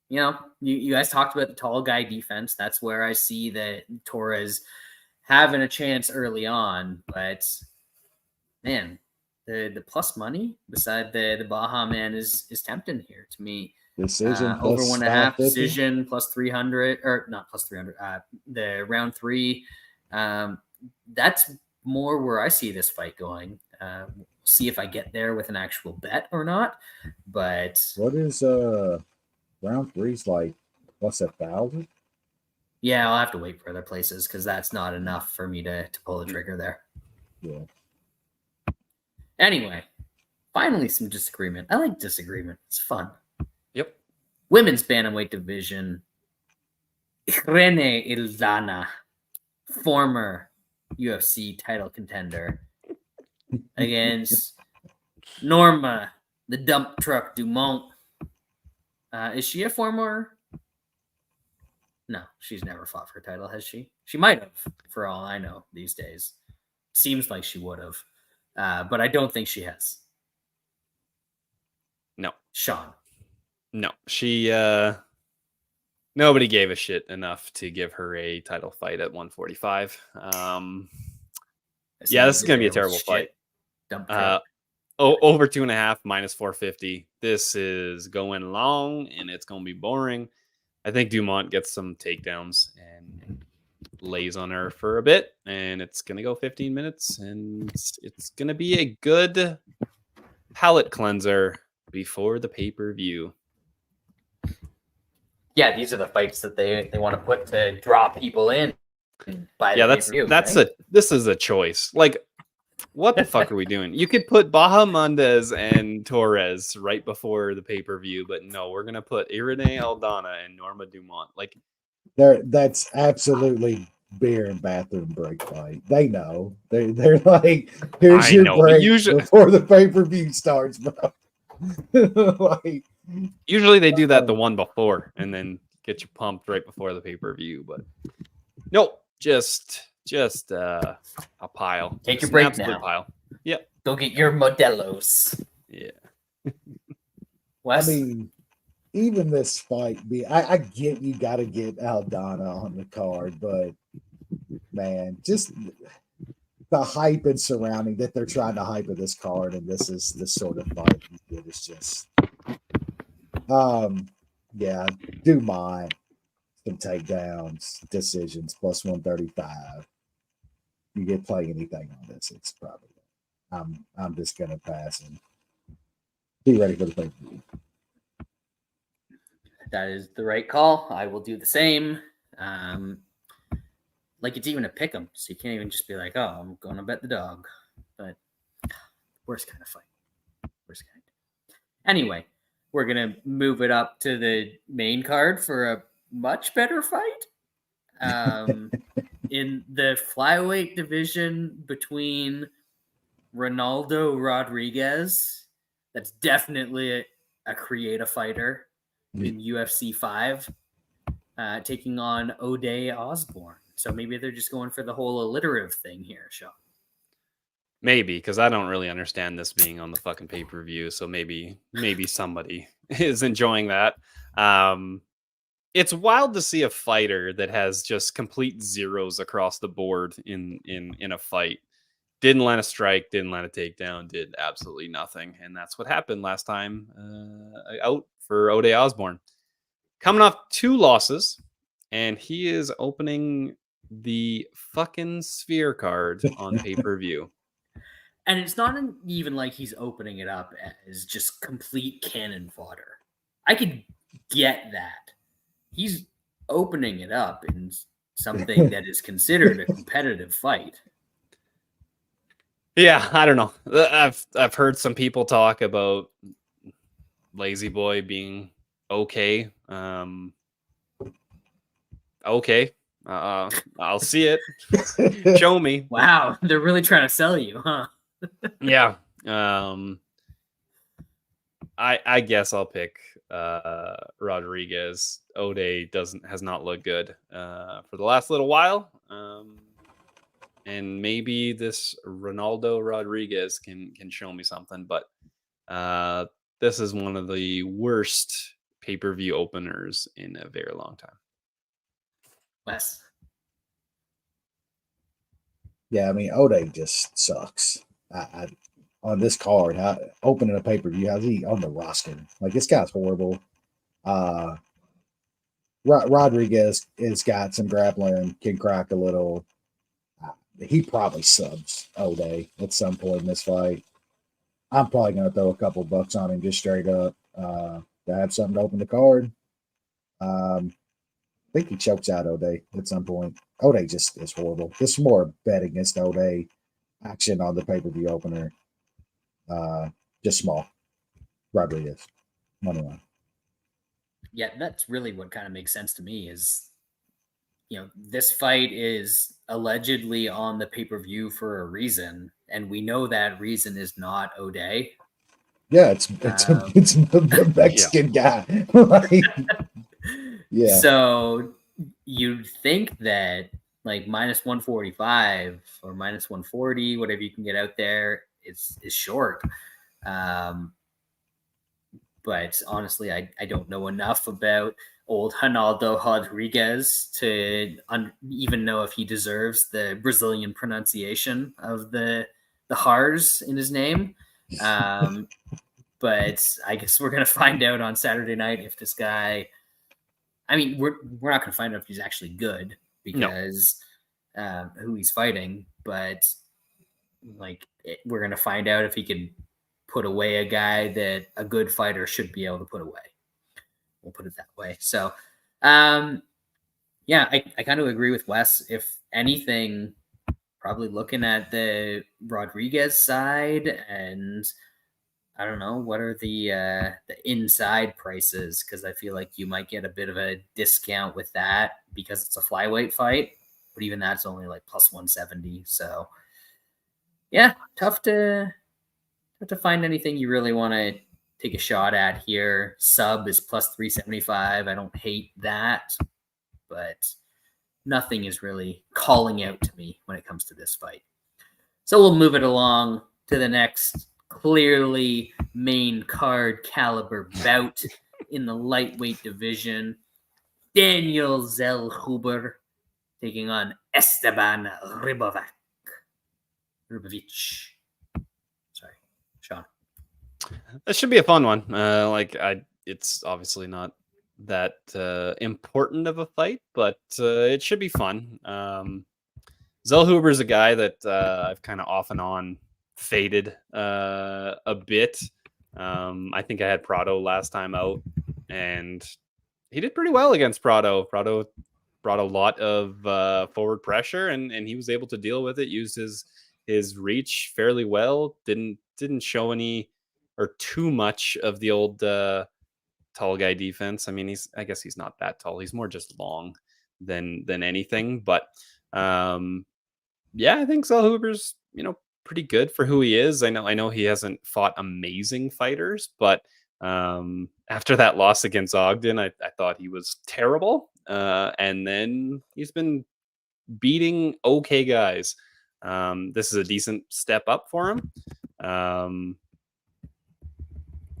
you guys talked about the tall guy defense. That's where I see that Torres having a chance early on. But man, the plus money beside the Baja man is tempting here to me. Decision over 1.5 decision plus 300, or not plus 300. The round 3. That's more where I see this fight going. See if I get there with an actual bet or not. But what is round 3's like? What's 1,000? Yeah, I'll have to wait for other places because that's not enough for me to pull the trigger there. Yeah. Anyway, finally some disagreement. I like disagreement. It's fun. Yep. Women's bantamweight division. Irene Aldana, former UFC title contender, against Norma, the dump truck Dumont. Is she a former? No, she's never fought for a title, has she? She might have, for all I know these days. Seems like she would have, but I don't think she has. No. Sean. No. She nobody gave a shit enough to give her a title fight at 145. Yeah, this is gonna be a terrible fight. Dump truck. Over 2.5 minus 450. This is going long and it's gonna be boring. I think Dumont gets some takedowns and lays on her for a bit, and it's gonna go 15 minutes, and it's gonna be a good palate cleanser before the pay-per-view. Yeah, these are the fights that they want to put to draw people in. This is a choice. Like, what the fuck are we doing? You could put Bahamondes and Torres right before the pay-per-view, but no, we're gonna put Irene Aldana and Norma Dumont. Like, that's absolutely beer and bathroom break fight. They know. They're like, here's your break before the pay-per-view starts, bro. Like, usually they do that the one before and then get you pumped right before the pay-per-view, but nope, just a pile. Take your break now. Pile. Yep. Go get your Modelos. Yeah. Wes? I mean, even this fight, I get you got to get Aldana on the card, but man, just the hype and surrounding that they're trying to hype of this card, and this is the sort of fight you get. It's just, yeah, Dumont, some takedowns, decisions, plus 135. You get play anything on this, it's probably. I'm just gonna pass and be ready for the pay-per-view. That is the right call. I will do the same. Like, it's even a pick 'em, so you can't even just be like, "Oh, I'm going to bet the dog." But worst kind of fight. Worst kind. Anyway, we're gonna move it up to the main card for a much better fight. In the flyweight division between Ronaldo Rodriguez, that's definitely a creative fighter in UFC 5, taking on O'Day Osborne. So maybe they're just going for the whole alliterative thing here, Sean. Maybe, because I don't really understand this being on the fucking pay-per-view, so maybe somebody is enjoying that. It's wild to see a fighter that has just complete zeros across the board in a fight. Didn't land a strike, didn't land a takedown, did absolutely nothing. And that's what happened last time out for O'Day Osborne. Coming off 2 losses, and he is opening the fucking Sphere card on pay-per-view. And it's not even like he's opening it up as just complete cannon fodder. I could get that. He's opening it up in something that is considered a competitive fight. Yeah, I don't know. I've heard some people talk about Lazy Boy being okay. Okay. I'll see it. Show me. Wow, they're really trying to sell you, huh? Yeah. I guess I'll pick Rodriguez. O'Day has not looked good for the last little while. And maybe this Ronaldo Rodriguez can show me something, but this is one of the worst pay-per-view openers in a very long time. Wes. Yeah, I mean, O'Day just sucks. On this card, opening a pay-per-view, how's he on the roster? Like, this guy's horrible. Rodriguez has got some grappling, can crack a little. He probably subs O'Day at some point in this fight. I'm probably going to throw a couple bucks on him just straight up to have something to open the card. think he chokes out O'Day at some point. O'Day just is horrible. This is more bet against O'Day action on the pay-per-view opener. Just small. Rodriguez. Money line. Yeah, that's really what kind of makes sense to me is, this fight is allegedly on the pay-per-view for a reason, and we know that reason is not O'Day. Yeah, it's the Mexican guy. Like, yeah. So you'd think that like minus 145 or minus 140, whatever you can get out there, is short. But honestly, I don't know enough about old Ronaldo Rodriguez to even know if he deserves the Brazilian pronunciation of the R's in his name. But I guess we're going to find out on Saturday night if this guy, I mean, we're not going to find out if he's actually good because who he's fighting, but we're going to find out if he can put away a guy that a good fighter should be able to put away. We'll put it that way. So, I kind of agree with Wes. If anything, probably looking at the Rodriguez side, and I don't know, what are the inside prices? Because I feel like you might get a bit of a discount with that because it's a flyweight fight, but even that's only like plus 170. So, yeah, tough to find anything you really want to take a shot at here. Sub is plus 375. I don't hate that, but nothing is really calling out to me when it comes to this fight. So we'll move it along to the next clearly main card caliber bout in the lightweight division. Daniel Zellhuber taking on Esteban Ribovic. Sorry, Sean. That should be a fun one. It's obviously not that important of a fight, but it should be fun. Zellhuber's a guy that I've kind of off and on faded a bit. I think I had Prado last time out, and he did pretty well against Prado. Prado brought a lot of forward pressure, and he was able to deal with it. Used his reach fairly well. Didn't show any or too much of the old tall guy defense. I mean, I guess he's not that tall. He's more just long than anything. But I think Zellhuber's pretty good for who he is. I know he hasn't fought amazing fighters, but after that loss against Ogden, I thought he was terrible. And then he's been beating okay guys. This is a decent step up for him.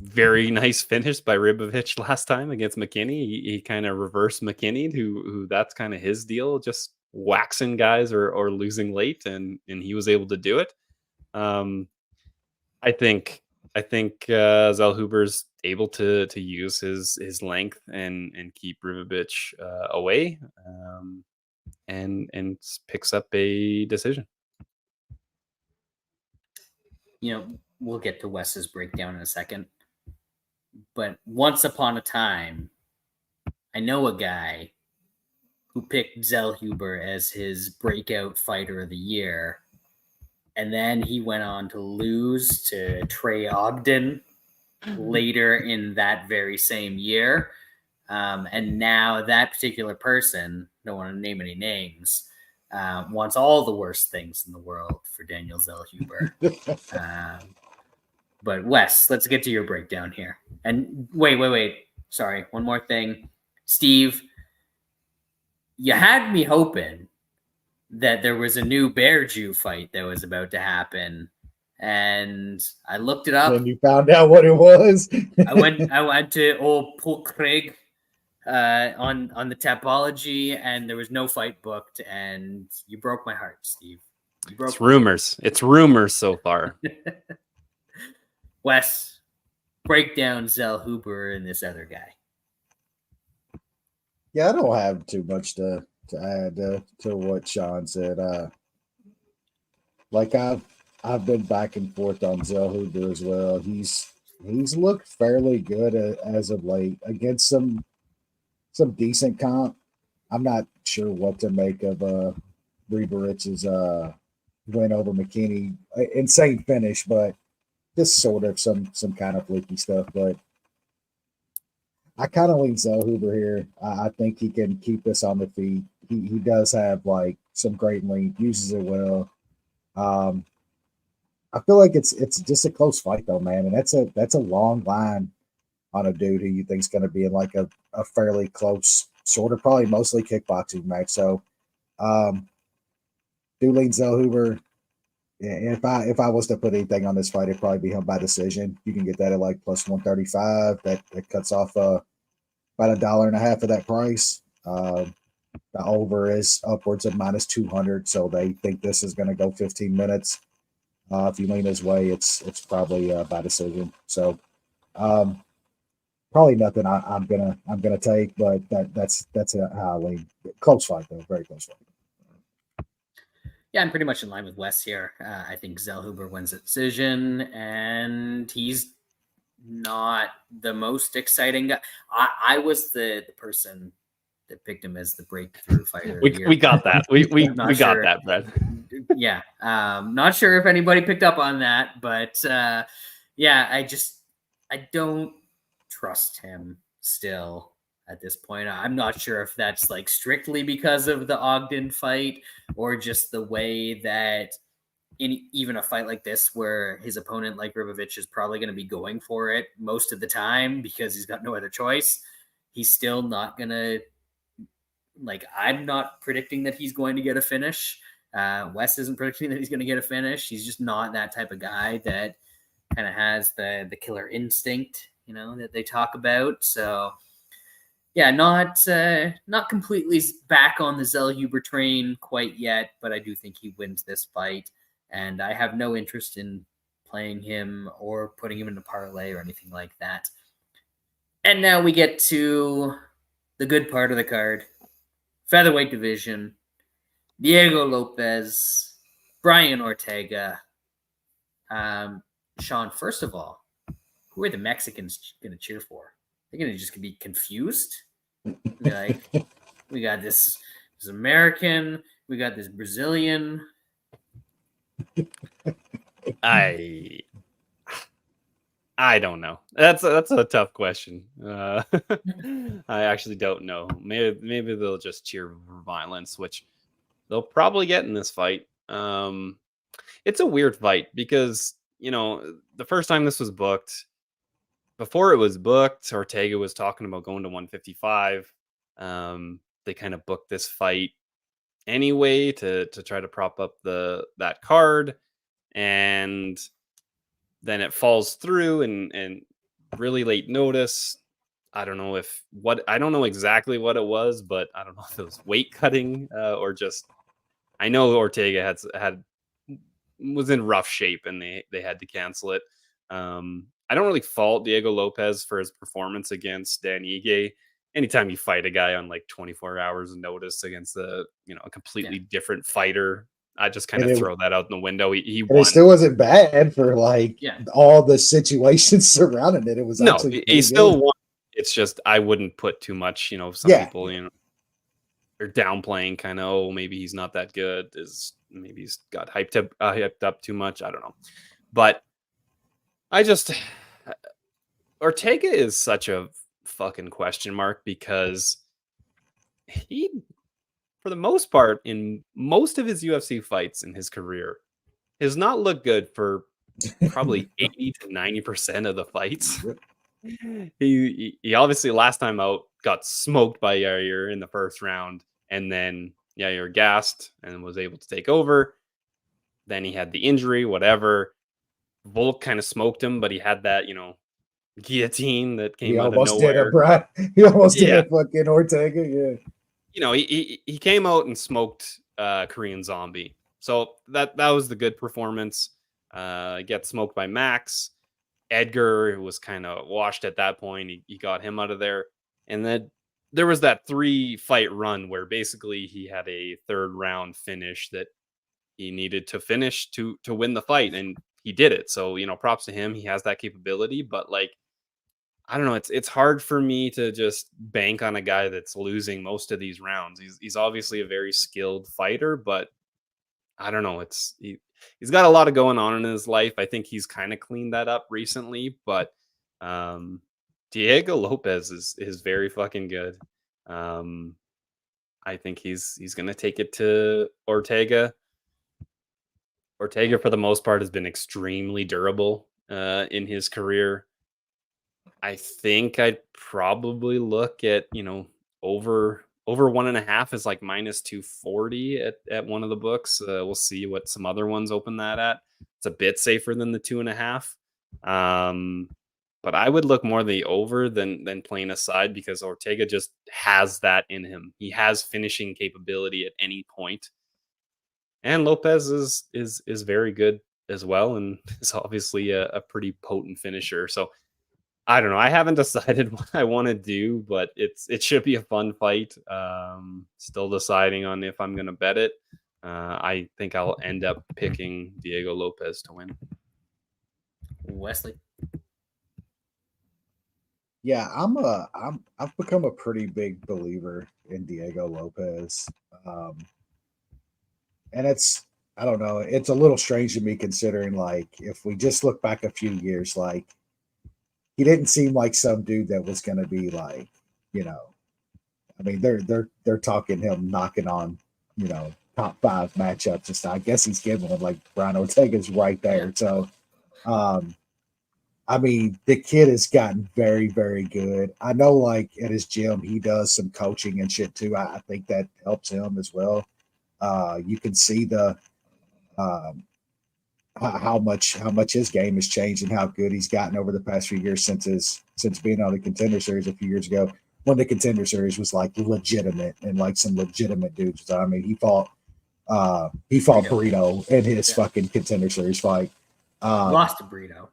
Very nice finish by Ribovic last time against McKinney. He kind of reversed McKinney, who that's kind of his deal, just waxing guys or losing late, and he was able to do it. I think Zellhuber's able to use his length and keep Ribovic away, and picks up a decision. We'll get to Wes's breakdown in a second. But once upon a time, I know a guy who picked Zellhuber as his breakout fighter of the year. And then he went on to lose to Trey Ogden later in that very same year. And now that particular person, don't want to name any names, wants all the worst things in the world for Daniel Zellhuber. But Wes, let's get to your breakdown here. And wait. Sorry, one more thing. Steve, you had me hoping that there was a new Bear Jew fight that was about to happen. And I looked it up. And you found out what it was? I went to old Paul Craig on the Tapology, and there was no fight booked, and you broke my heart, Steve. It's rumors. It's rumors so far. Wes, break down Zellhuber and this other guy. Yeah, I don't have too much to add to what Sean said. I've been back and forth on Zellhuber as well. He's looked fairly good as of late against some decent comp. I'm not sure what to make of Reberich's win over McKinney. Insane finish, but just sort of some kind of fluky stuff. But I kind of lean Zellhuber here. I think he can keep this on the feet. He does have like some great length, uses it well. I feel like it's just a close fight though, man, and that's a long line on a dude who you think is going to be in like a fairly close, sort of probably mostly kickboxing match. So, do lean Zellhuber. If I was to put anything on this fight, it'd probably be him by decision. You can get that at like plus 135. That cuts off about $1.50 of that price. The over is upwards of minus 200, so they think this is going to go 15 minutes. If you lean his way, it's probably by decision. So probably nothing I'm gonna take, but that's how I lean. Close fight though, very close fight. Yeah, I'm pretty much in line with Wes here. I think Zellhuber wins the decision, and he's not the most exciting guy. I was the person that picked him as the breakthrough fighter. We got that. We got that, Brad. Yeah, not sure if anybody picked up on that, but yeah, I don't trust him still at this point. I'm not sure if that's like strictly because of the Ogden fight or just the way that in even a fight like this where his opponent like Ribovich is probably going to be going for it most of the time because he's got no other choice. He's still not going to, like, I'm not predicting that he's going to get a finish. Wes isn't predicting that he's going to get a finish. He's just not that type of guy that kind of has the killer instinct, you know, that they talk about. So yeah, not completely back on the Zellhuber train quite yet, but I do think he wins this fight, and I have no interest in playing him or putting him in a parlay or anything like that. And now we get to the good part of the card. Featherweight division. Diego Lopez, Brian Ortega. Sean, first of all, who are the Mexicans going to cheer for? They're going to just be confused. Be like, we got this American, we got this Brazilian. I don't know. That's a tough question. I actually don't know. Maybe they'll just cheer for violence, which they'll probably get in this fight. It's a weird fight because, you know, the first time this was booked, before it was booked, Ortega was talking about going to 155. They kind of booked this fight anyway to try to prop up that card, and then it falls through and really late notice. I don't know exactly what it was, but I don't know if it was weight cutting or just, I know Ortega was in rough shape and they had to cancel it. I don't really fault Diego Lopez for his performance against Dan Ige. Anytime you fight a guy on like 24 hours notice against a completely different fighter, I just kind of throw that out in the window. He won. It still wasn't bad for all the situations surrounding it. It was he still won. It's just I wouldn't put too much. Some people are downplaying kind of. Maybe he's not that good. Maybe he's got hyped up too much. I don't know, but Ortega is such a fucking question mark because he, for the most part, in most of his UFC fights in his career, has not looked good for probably 80 to 90% of the fights. He obviously last time out got smoked by Yair in the first round, and then Yair gassed and was able to take over. Then he had the injury, whatever. Volk kind of smoked him, but he had that, guillotine that came out of nowhere. He almost did a fucking Ortega, yeah. He came out and smoked Korean Zombie. So that was the good performance. Get smoked by Max. Edgar was kind of washed at that point. He got him out of there. And then there was that 3-fight run where basically he had a third round finish that he needed to finish to win the fight. And he did it. So, props to him. He has that capability. But I don't know. It's hard for me to just bank on a guy that's losing most of these rounds. He's obviously a very skilled fighter, but I don't know. He's got a lot of going on in his life. I think he's kind of cleaned that up recently, but um, Diego Lopez is very fucking good. Um, I think he's gonna take it to Ortega. Ortega, for the most part, has been extremely durable in his career. I think I'd probably look at, over 1.5 is like minus 240 at one of the books. We'll see what some other ones open that at. It's a bit safer than the 2.5. But I would look more the over than playing aside, because Ortega just has that in him. He has finishing capability at any point. And Lopez is very good as well, and is obviously a pretty potent finisher. So I don't know. I haven't decided what I want to do, but it should be a fun fight. Still deciding on if I'm going to bet it. I think I'll end up picking Diego Lopez to win. Wesley. Yeah, I've become a pretty big believer in Diego Lopez. And I don't know, it's a little strange to me considering, like, if we just look back a few years, like, he didn't seem like some dude that was going to be like, I mean, they're talking him knocking on, top 5 matchups and stuff. I guess he's giving them, like, Brian Ortega's right there. Yeah. So, I mean, the kid has gotten very, very good. I know, like, at his gym, he does some coaching and shit too. I think that helps him as well. You can see the how much his game has changed and how good he's gotten over the past few years since being on the Contender Series a few years ago, when the Contender Series was like legitimate and like some legitimate dudes. I mean, he fought Burrito in his fucking Contender Series fight. Lost to Burrito.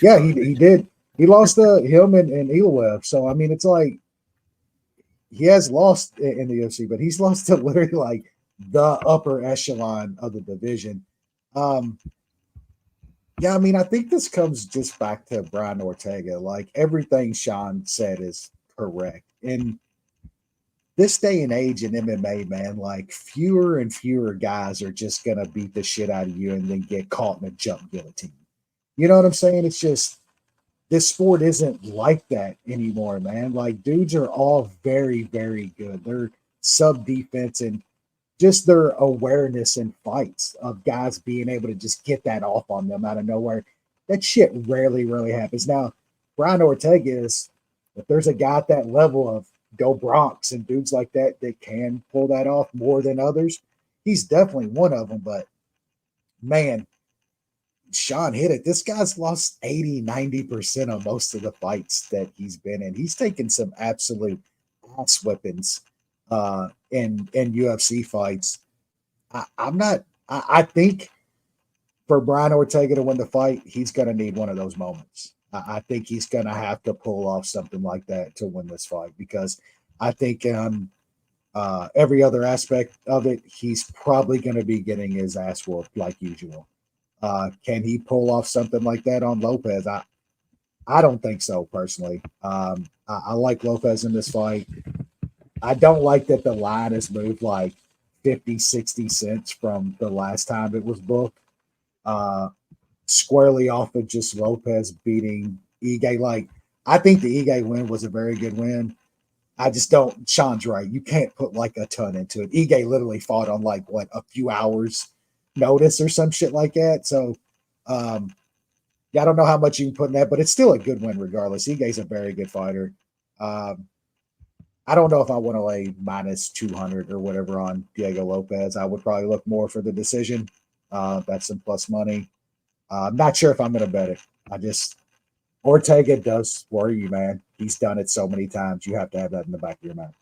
Yeah, he did. He lost to him and Ilawev. So I mean, it's like he has lost in the UFC, but he's lost to literally like the upper echelon of the division. Yeah, I mean, I think this comes just back to Brian Ortega. Like, everything Sean said is correct. In this day and age in MMA, man, like, fewer and fewer guys are just gonna beat the shit out of you and then get caught in a jump guillotine. You know what I'm saying? It's just, this sport isn't like that anymore, man. Like, dudes are all very, very good. They're sub defense and just their awareness in fights of guys being able to just get that off on them out of nowhere. That shit rarely happens. Now, Brian Ortega is, if there's a guy at that level of Go Bronx and dudes like that that can pull that off more than others, he's definitely one of them. But man, Sean hit it. This guy's lost 80-90% of most of the fights that he's been in. He's taken some absolute ass whippings in UFC fights. I think for Brian Ortega to win the fight, he's going to need one of those moments. I think he's going to have to pull off something like that to win this fight, because I think every other aspect of it, he's probably going to be getting his ass whooped like usual. Can he pull off something like that on Lopez? I don't think so, personally. I like Lopez in this fight. I don't like that the line has moved like 50-60 cents from the last time it was booked. Squarely off of just Lopez beating Ige. Like, I think the Ige win was a very good win. I just don't. Sean's right. You can't put like a ton into it. Ige literally fought on like a few hours notice or some shit like that. So, yeah, I don't know how much you can put in that, but it's still a good win regardless. Ige's a very good fighter. I don't know if I want to lay minus 200 or whatever on Diego Lopez. I would probably look more for the decision. That's some plus money. I'm not sure if I'm going to bet it. Ortega does worry you, man. He's done it so many times. You have to have that in the back of your mind.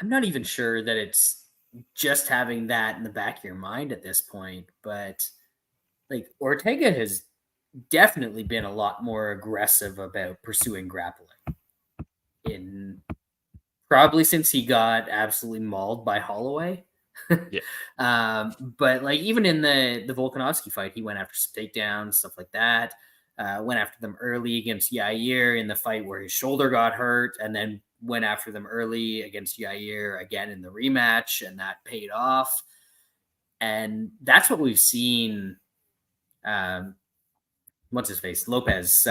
I'm not even sure that it's just having that in the back of your mind at this point, but like, Ortega has definitely been a lot more aggressive about pursuing grappling in probably since he got absolutely mauled by Holloway. Yeah. But like, even in the Volkanovski fight, he went after some takedowns, stuff like that. went after them early against Yair in the fight where his shoulder got hurt, and then went after them early against Yair again in the rematch, and that paid off. And that's what we've seen. What's his face? Lopez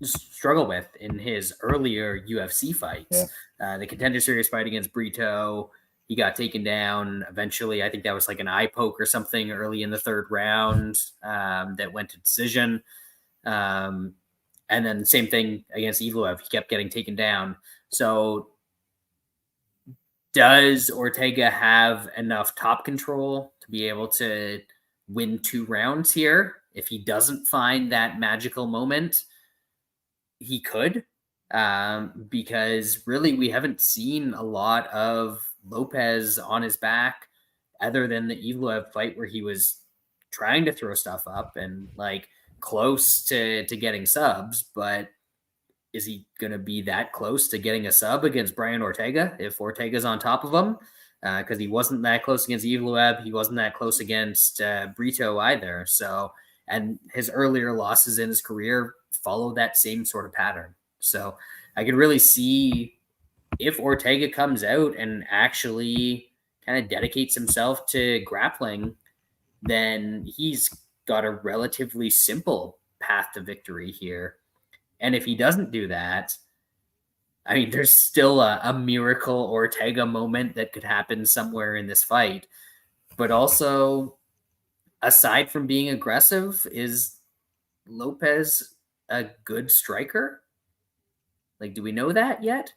struggle with in his earlier UFC fights. Yeah. The Contender Series fight against Brito, he got taken down. Eventually, I think that was like an eye poke or something early in the third round that went to decision. And then the same thing against Evloev. He kept getting taken down. So does Ortega have enough top control to be able to win 2 rounds here? If he doesn't find that magical moment, he could, because really we haven't seen a lot of Lopez on his back other than the Evloev fight where he was trying to throw stuff up and like close to getting subs. But is he going to be that close to getting a sub against Brian Ortega if Ortega's on top of him? Because he wasn't that close against Evloev. He wasn't that close against Brito either. So, and his earlier losses in his career follow that same sort of pattern. So I could really see if Ortega comes out and actually kind of dedicates himself to grappling, then he's got a relatively simple path to victory here. And if he doesn't do that, I mean, there's still a miracle Ortega moment that could happen somewhere in this fight. But also, aside from being aggressive, is Lopez a good striker? Like, do we know that yet?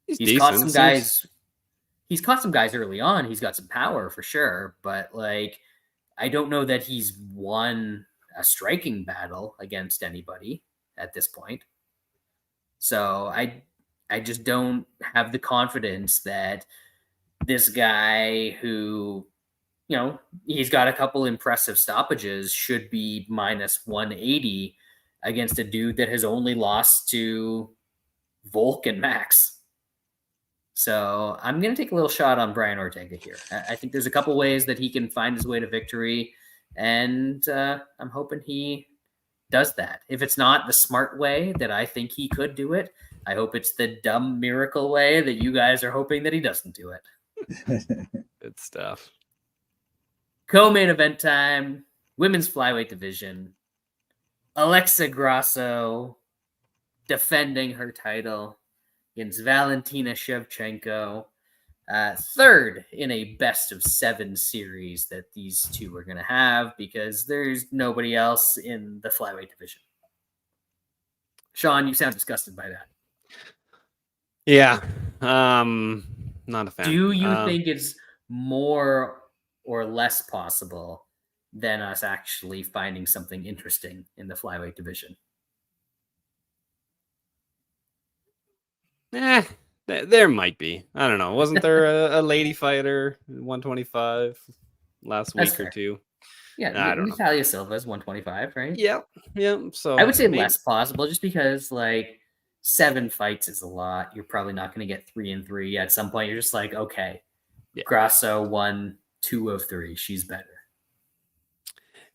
He's caught some guys. He's caught some guys early on. He's got some power for sure, but like, I don't know that he's won a striking battle against anybody at this point. So I just don't have the confidence that this guy who, you know, he's got a couple impressive stoppages should be minus 180 against a dude that has only lost to Volk and Max. So I'm going to take a little shot on Brian Ortega here. I think there's a couple ways that he can find his way to victory, and I'm hoping he does that. If it's not the smart way that I think he could do it, I hope it's the dumb miracle way that you guys are hoping that he doesn't do it. Good stuff. Co-main event time, women's flyweight division. Alexa Grasso defending her title against Valentina Shevchenko. Third in a best of 7 series that these two are going to have because there's nobody else in the flyweight division. Sean, you sound disgusted by that. Yeah. Not a fan. Do you think it's more or less possible than us actually finding something interesting in the flyweight division? There might be. I don't know. Wasn't there a lady fighter 125 last That's week fair. or two? Yeah, I don't know. Natalia Silva's 125, right? Yeah. So I would say maybe less possible just because like 7 fights is a lot. You're probably not going to get 3 and 3. At some point, you're just like, okay, Yeah. Grasso won 2 of 3. She's better.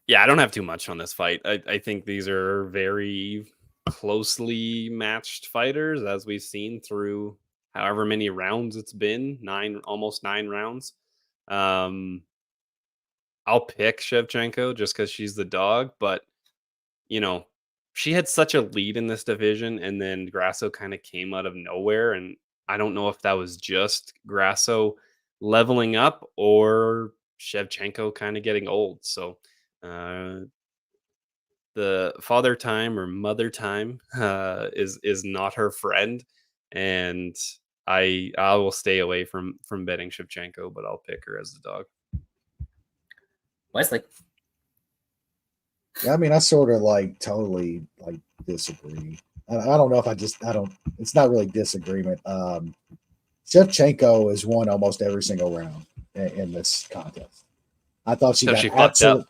Yeah, I don't have too much on this fight. I think these are very closely matched fighters, as we've seen through however many rounds it's been, almost 9 rounds. I'll pick Shevchenko just because she's the dog, but you know, she had such a lead in this division, and then Grasso kind of came out of nowhere, and I don't know if that was just Grasso leveling up or Shevchenko kind of getting old. So the father time or mother time is not her friend, and I will stay away from betting Shevchenko, but I'll pick her as the dog. Wesley. Yeah, I mean, I sort of like totally like disagree. I don't know if I don't. It's not really disagreement. Shevchenko has won almost every single round in this contest. I thought she got absolutely.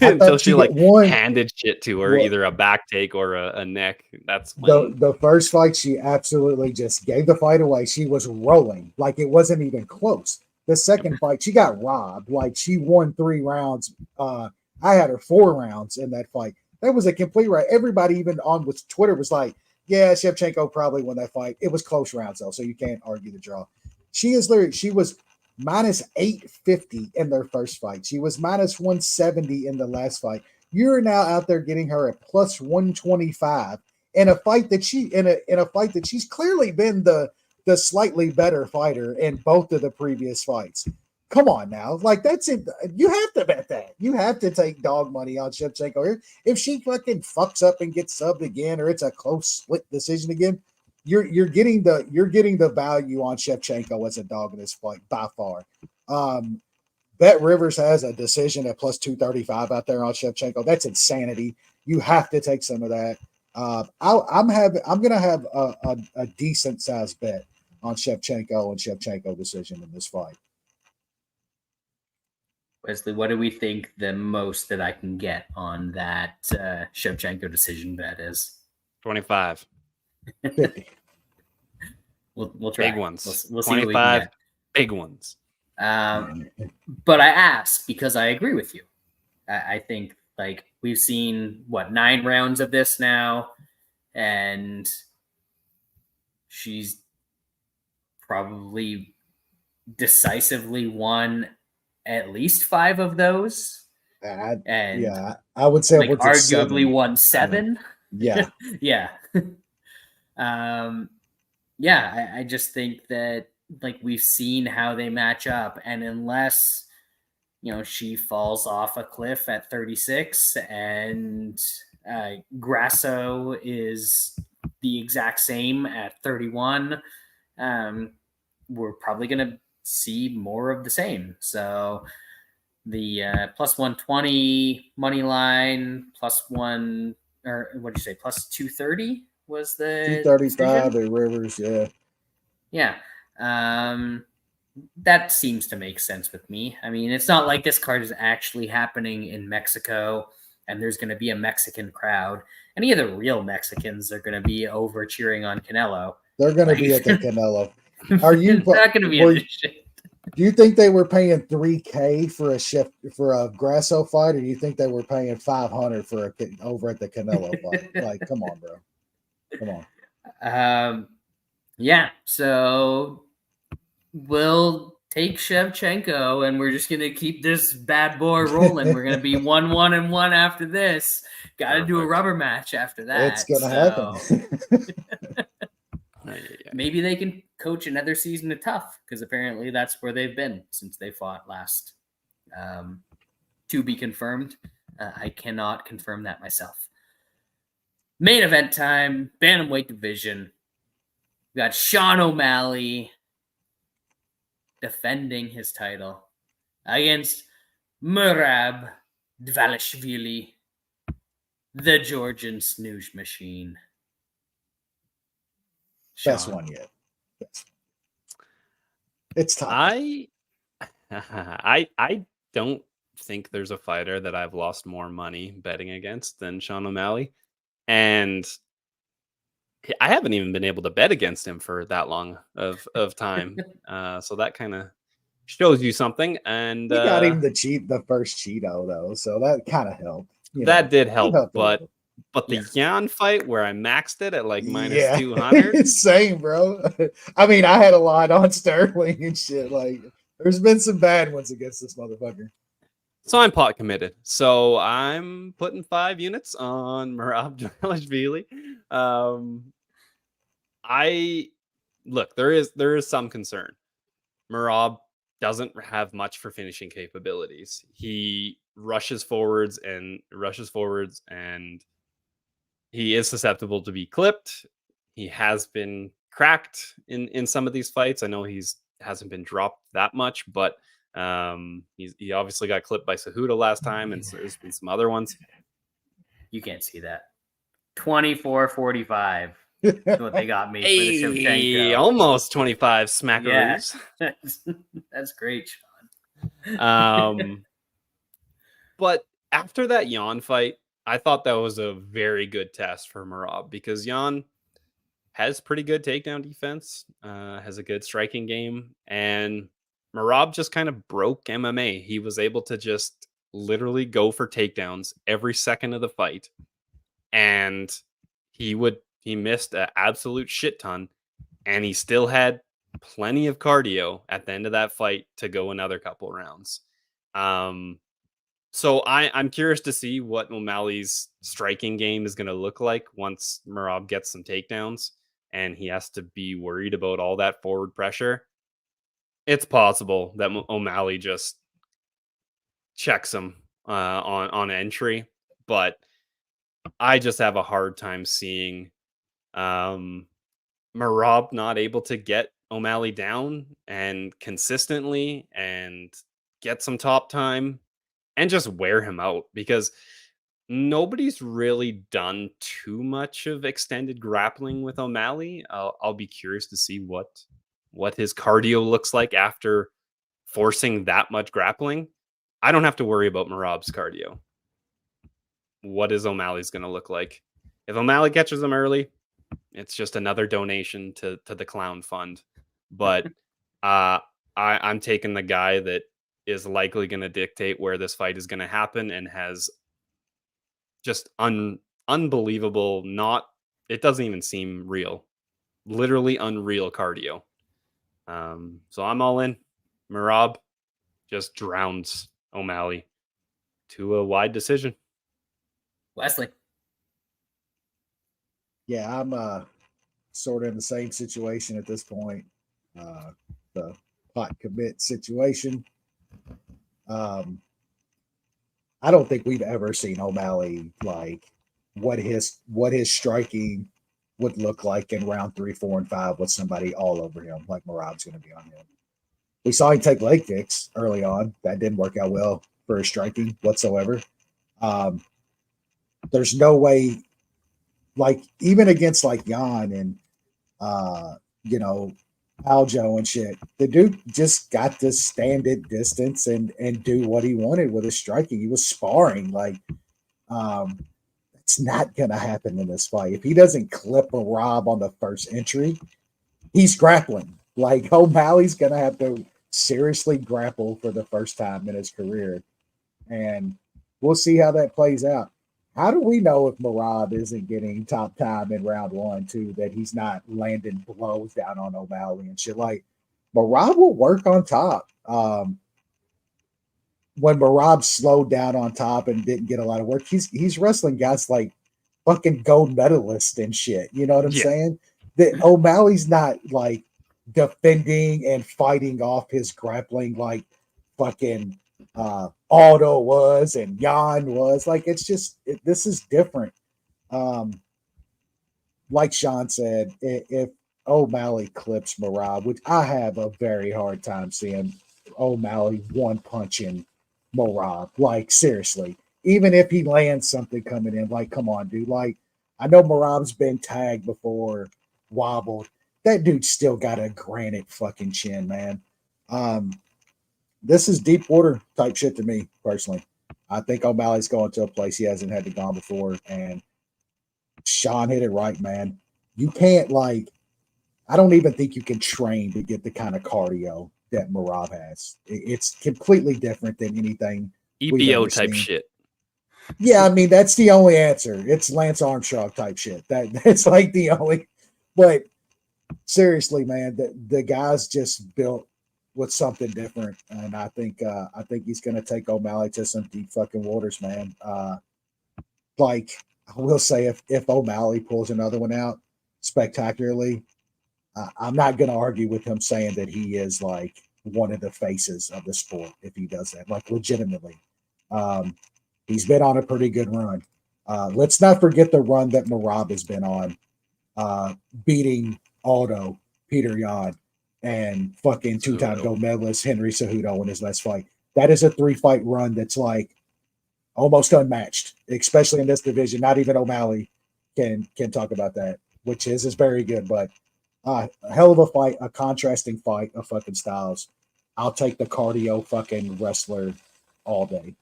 Until she like won, handed shit to her, either a back take or a neck. That's when... the first fight. She absolutely just gave the fight away. She was rolling like it wasn't even close. The second fight, she got robbed. Like she won 3 rounds. I had her 4 rounds in that fight. That was a complete right. Everybody, even on with Twitter, was like, "Yeah, Shevchenko probably won that fight." It was close rounds though, so you can't argue the draw. She was minus 850 in their first fight. She was minus 170 in the last fight. You're now out there getting her at plus 125 in a fight that she's clearly been the slightly better fighter in both of the previous fights. Come on now. Like, that's it. You have to bet that. You have to take dog money on Shevchenko. If she fucking fucks up and gets subbed again, or it's a close split decision again, you're getting the value on Shevchenko as a dog in this fight by far. Bet Rivers has a decision at plus 235 out there on Shevchenko. That's insanity. You have to take some of that. I'm gonna have a decent sized bet on Shevchenko and Shevchenko decision in this fight. Wesley, what do we think the most that I can get on that Shevchenko decision bet is? 25. 50. We'll try. Big ones. We'll see what we 25 can get. big ones. But I ask because I agree with you. I think like we've seen 9 rounds of this now, and she's probably decisively won at least 5 of those. I would say like arguably won 7. Yeah. Yeah. I just think that like we've seen how they match up, and unless she falls off a cliff at 36 and Grasso is the exact same at 31, we're probably going to see more of the same. So the plus 120 money line, plus one, or what did you say, plus 230 was the 235 at Rivers, yeah. That seems to make sense with me. I mean, it's not like this card is actually happening in Mexico and there's going to be a Mexican crowd. Any of the real Mexicans are going to be over cheering on Canelo. They're going to be at the Canelo. Are you not going to be in this shit? Do you think they were paying $3K for a Grasso fight, or do you think they were paying $500 for over at the Canelo fight? Like, come on, bro. Come on. Yeah. So we'll take Shevchenko, and we're just gonna keep this bad boy rolling. We're gonna be 1-1-1 after this. Got to do a rubber match after that. It's gonna happen. Maybe they can coach another season of Tough, because apparently that's where they've been since they fought last. To be confirmed. I cannot confirm that myself. Main event time, bantamweight division. We got Sean O'Malley defending his title against Merab Dvalishvili, the Georgian snooze machine. Best one yet. Yes. It's tough. I don't think there's a fighter that I've lost more money betting against than Sean O'Malley. And I haven't even been able to bet against him for that long of time. So that kind of shows you something. And we got him the first Cheeto though, so that kind of helped. That did help, but the Jan fight where I maxed it at like minus 200. Same, bro. I mean, I had a lot on Sterling and shit. Like, there's been some bad ones against this motherfucker. So I'm pot committed. So I'm putting 5 units on Merab Dvalishvili. There is some concern. Merab doesn't have much for finishing capabilities. He rushes forwards and he is susceptible to be clipped. He has been cracked in some of these fights. I know hasn't been dropped that much, but he obviously got clipped by Cejudo last time, and so there's been some other ones. You can't see that. 24-45. That's what they got me for the Shevchenko. Almost 25 smackaroos. Yeah. That's great, Sean. But after that Jan fight, I thought that was a very good test for Merab, because Jan has pretty good takedown defense, has a good striking game, and Merab just kind of broke MMA. He was able to just literally go for takedowns every second of the fight, and he missed an absolute shit ton, and he still had plenty of cardio at the end of that fight to go another couple rounds. So I'm curious to see what O'Malley's striking game is going to look like once Merab gets some takedowns and he has to be worried about all that forward pressure. It's possible that O'Malley just checks him on entry, but I just have a hard time seeing Merab not able to get O'Malley down and consistently and get some top time and just wear him out, because nobody's really done too much of extended grappling with O'Malley. I'll be curious to see what his cardio looks like after forcing that much grappling. I don't have to worry about Merab's cardio. What is O'Malley's going to look like? If O'Malley catches him early, it's just another donation to the clown fund. But I'm taking the guy that is likely going to dictate where this fight is going to happen and has just unbelievable, it doesn't even seem real, literally unreal cardio. So I'm all in. Merab just drowns O'Malley to a wide decision. Wesley. Yeah, I'm sort of in the same situation at this point. The pot commit situation. I don't think we've ever seen O'Malley like what his striking would look like in round 3, 4, and 5 with somebody all over him, like Merab's going to be on him. We saw him take leg kicks early on. That didn't work out well for his striking whatsoever. There's no way, like even against like Jan and Aljo and shit, the dude just got to stand at distance and do what he wanted with his striking. He was sparring. Like, it's not gonna happen in this fight. If he doesn't clip Merab on the first entry, he's grappling. Like O'Malley's gonna have to seriously grapple for the first time in his career, and we'll see how that plays out. How do we know if Merab isn't getting top time in round 1, 2, that he's not landing blows down on O'Malley and shit? Like, Merab will work on top. When Merab slowed down on top and didn't get a lot of work, he's wrestling guys like fucking gold medalists and shit. You know what I'm saying? That O'Malley's not like defending and fighting off his grappling like fucking Aldo was and Jan was. Like, it's just this is different. Like Sean said, if O'Malley clips Merab, which I have a very hard time seeing O'Malley one punching Merab, like seriously, even if he lands something coming in, like come on, dude. Like, I know Merab's been tagged before, wobbled. That dude's still got a granite fucking chin, man. This is deep water type shit to me, personally. I think O'Malley's going to a place he hasn't had to go before, and Sean hit it right, man. You can't, like, I don't even think you can train to get the kind of cardio that Merab has. It's completely different than anything EPO type shit. Yeah, I mean, that's the only answer. It's Lance Armstrong type shit. That's like the only, but seriously, man, the guy's just built with something different, and I think he's gonna take O'Malley to some deep fucking waters, man. Like I will say, if O'Malley pulls another one out spectacularly, I'm not gonna argue with him saying that he is like one of the faces of the sport if he does that, like legitimately. He's been on a pretty good run. Let's not forget the run that Merab has been on, beating Aldo, Peter Yan, and fucking two-time gold medalist Henry Cejudo in his last fight. That is a 3-fight run that's like almost unmatched, especially in this division. Not even O'Malley can talk about that, which is very good. But a hell of a fight, a contrasting fight of fucking styles. I'll take the cardio fucking wrestler all day.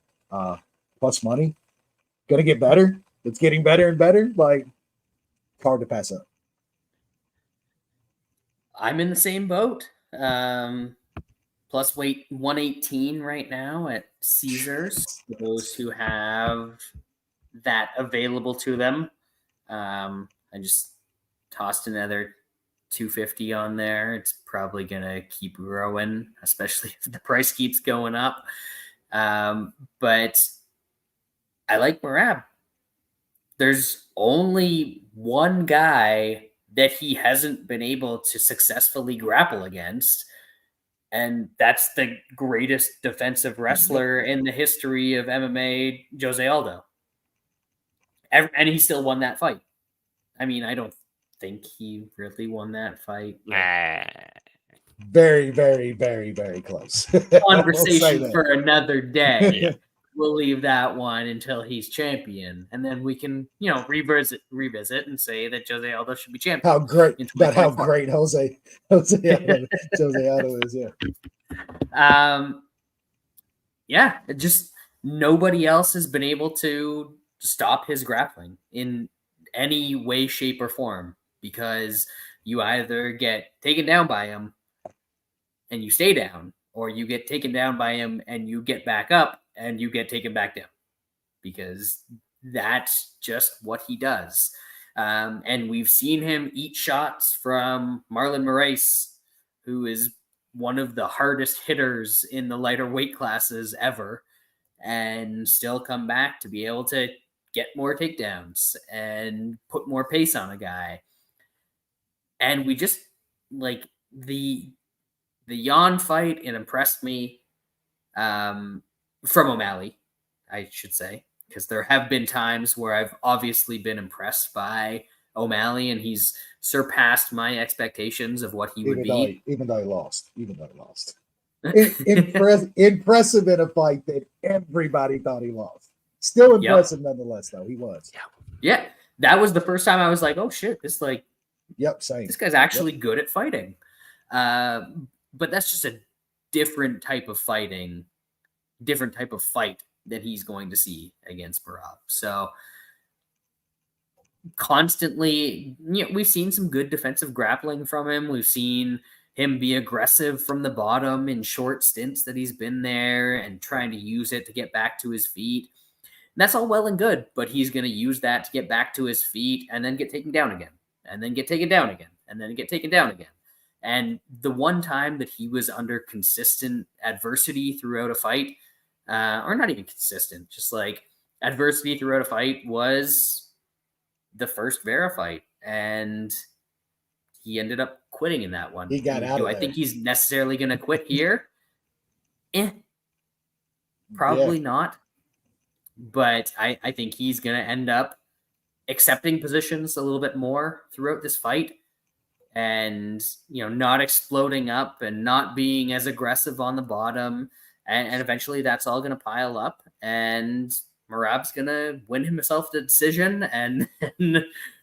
Plus money, gonna get better. It's getting better and better. Like, hard to pass up. I'm in the same boat. plus weight 118 right now at Caesars. For those who have that available to them. I just tossed another 250 on there. It's probably going to keep growing, especially if the price keeps going up. But I like Merab. There's only one guy that he hasn't been able to successfully grapple against, and that's the greatest defensive wrestler in the history of MMA, Jose Aldo. And he still won that fight. I mean, I don't think he really won that fight. Very, very, very, very close. Conversation for another day. Yeah. We'll leave that one until he's champion, and then we can, revisit and say that Jose Aldo should be champion. How great! But how great Jose Aldo is. Yeah. Just nobody else has been able to stop his grappling in any way, shape, or form, because you either get taken down by him and you stay down, or you get taken down by him and you get back up and you get taken back down, because that's just what he does. And we've seen him eat shots from Marlon Moraes, who is one of the hardest hitters in the lighter weight classes ever, and still come back to be able to get more takedowns and put more pace on a guy. And we just, like, the Jan fight, it impressed me from O'Malley, I should say, because there have been times where I've obviously been impressed by O'Malley, and he's surpassed my expectations of what he would be. Even though he lost. Impressive in a fight that everybody thought he lost. Still impressive nonetheless, though. He was. Yeah. That was the first time I was like, oh, shit, this same. This guy's actually good at fighting. But that's just a different type of fight that he's going to see against Merab. So constantly, we've seen some good defensive grappling from him. We've seen him be aggressive from the bottom in short stints that he's been there and trying to use it to get back to his feet. And that's all well and good, but he's going to use that to get back to his feet and then get taken down again, and then get taken down again, and then get taken down again. And the one time that he was under consistent adversity throughout a fight, or not even consistent, just like adversity throughout a fight, was the first Vera fight. And he ended up quitting in that one. He got out of there. I think he's necessarily going to quit here? Probably not. But I think he's going to end up accepting positions a little bit more throughout this fight, and not exploding up and not being as aggressive on the bottom, and eventually that's all going to pile up, and Merab's going to win himself the decision, and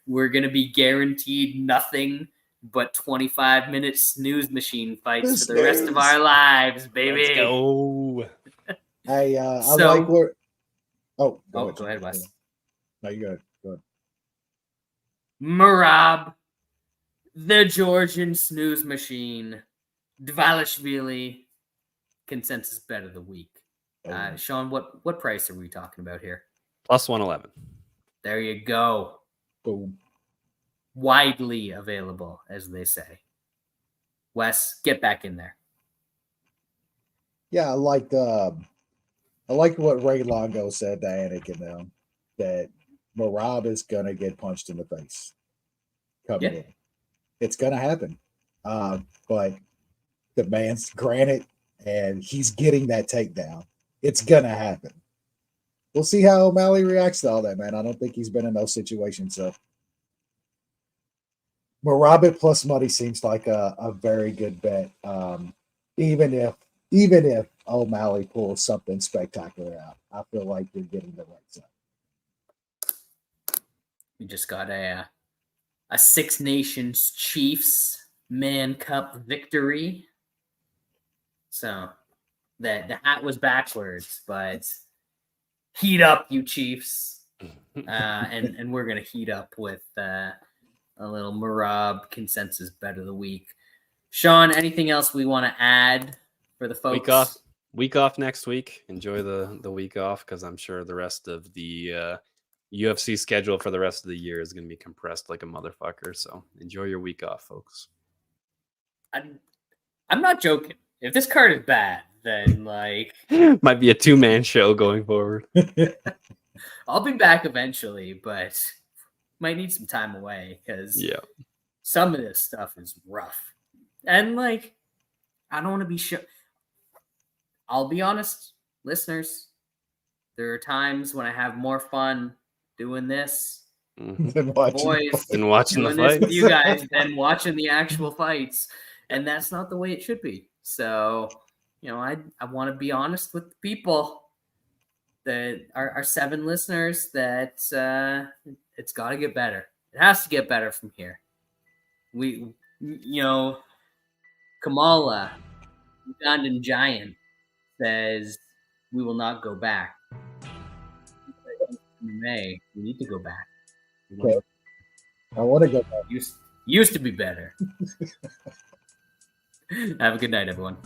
we're going to be guaranteed nothing but 25-minute snooze machine fights for the rest of our lives, baby. Let's go. I like where. Go ahead, Wes. No, you go ahead. Merab, the Georgian snooze machine, Dvalishvili, consensus bet of the week. Sean, what price are we talking about here? Plus 111. There you go. Boom. Widely available, as they say. Wes, get back in there. Yeah, I liked what Ray Longo said to Anik and them, that Merab is gonna get punched in the face coming in. It's gonna happen. But the man's granted, and he's getting that takedown. It's gonna happen. We'll see how O'Malley reacts to all that, man. I don't think he's been in those situations. So Merab at plus money seems like a very good bet. Even if O'Malley pulls something spectacular out, I feel like you're getting the right side. We just got a Six Nations Chiefs Man Cup victory. So the hat was backwards, but heat up, you Chiefs. And we're going to heat up with a little Merab consensus bet of the week. Sean, anything else we want to add for the folks. Week off next week. Enjoy the week off, because I'm sure the rest of the UFC schedule for the rest of the year is going to be compressed like a motherfucker. So enjoy your week off, folks. I'm not joking. If this card is bad, then like might be a 2-man show going forward. I'll be back eventually, but might need some time away because some of this stuff is rough. And like, I don't want to be sure. I'll be honest, listeners. There are times when I have more fun doing this Than watching the fights with you guys than watching the actual fights, and that's not the way it should be. So, I want to be honest with the people that our 7 listeners that it's got to get better. It has to get better from here. Kamala, Ugandan giant, says we will not go back. MMA, we need to go back. Okay. I want to go back. Used to be better. Have a good night, everyone.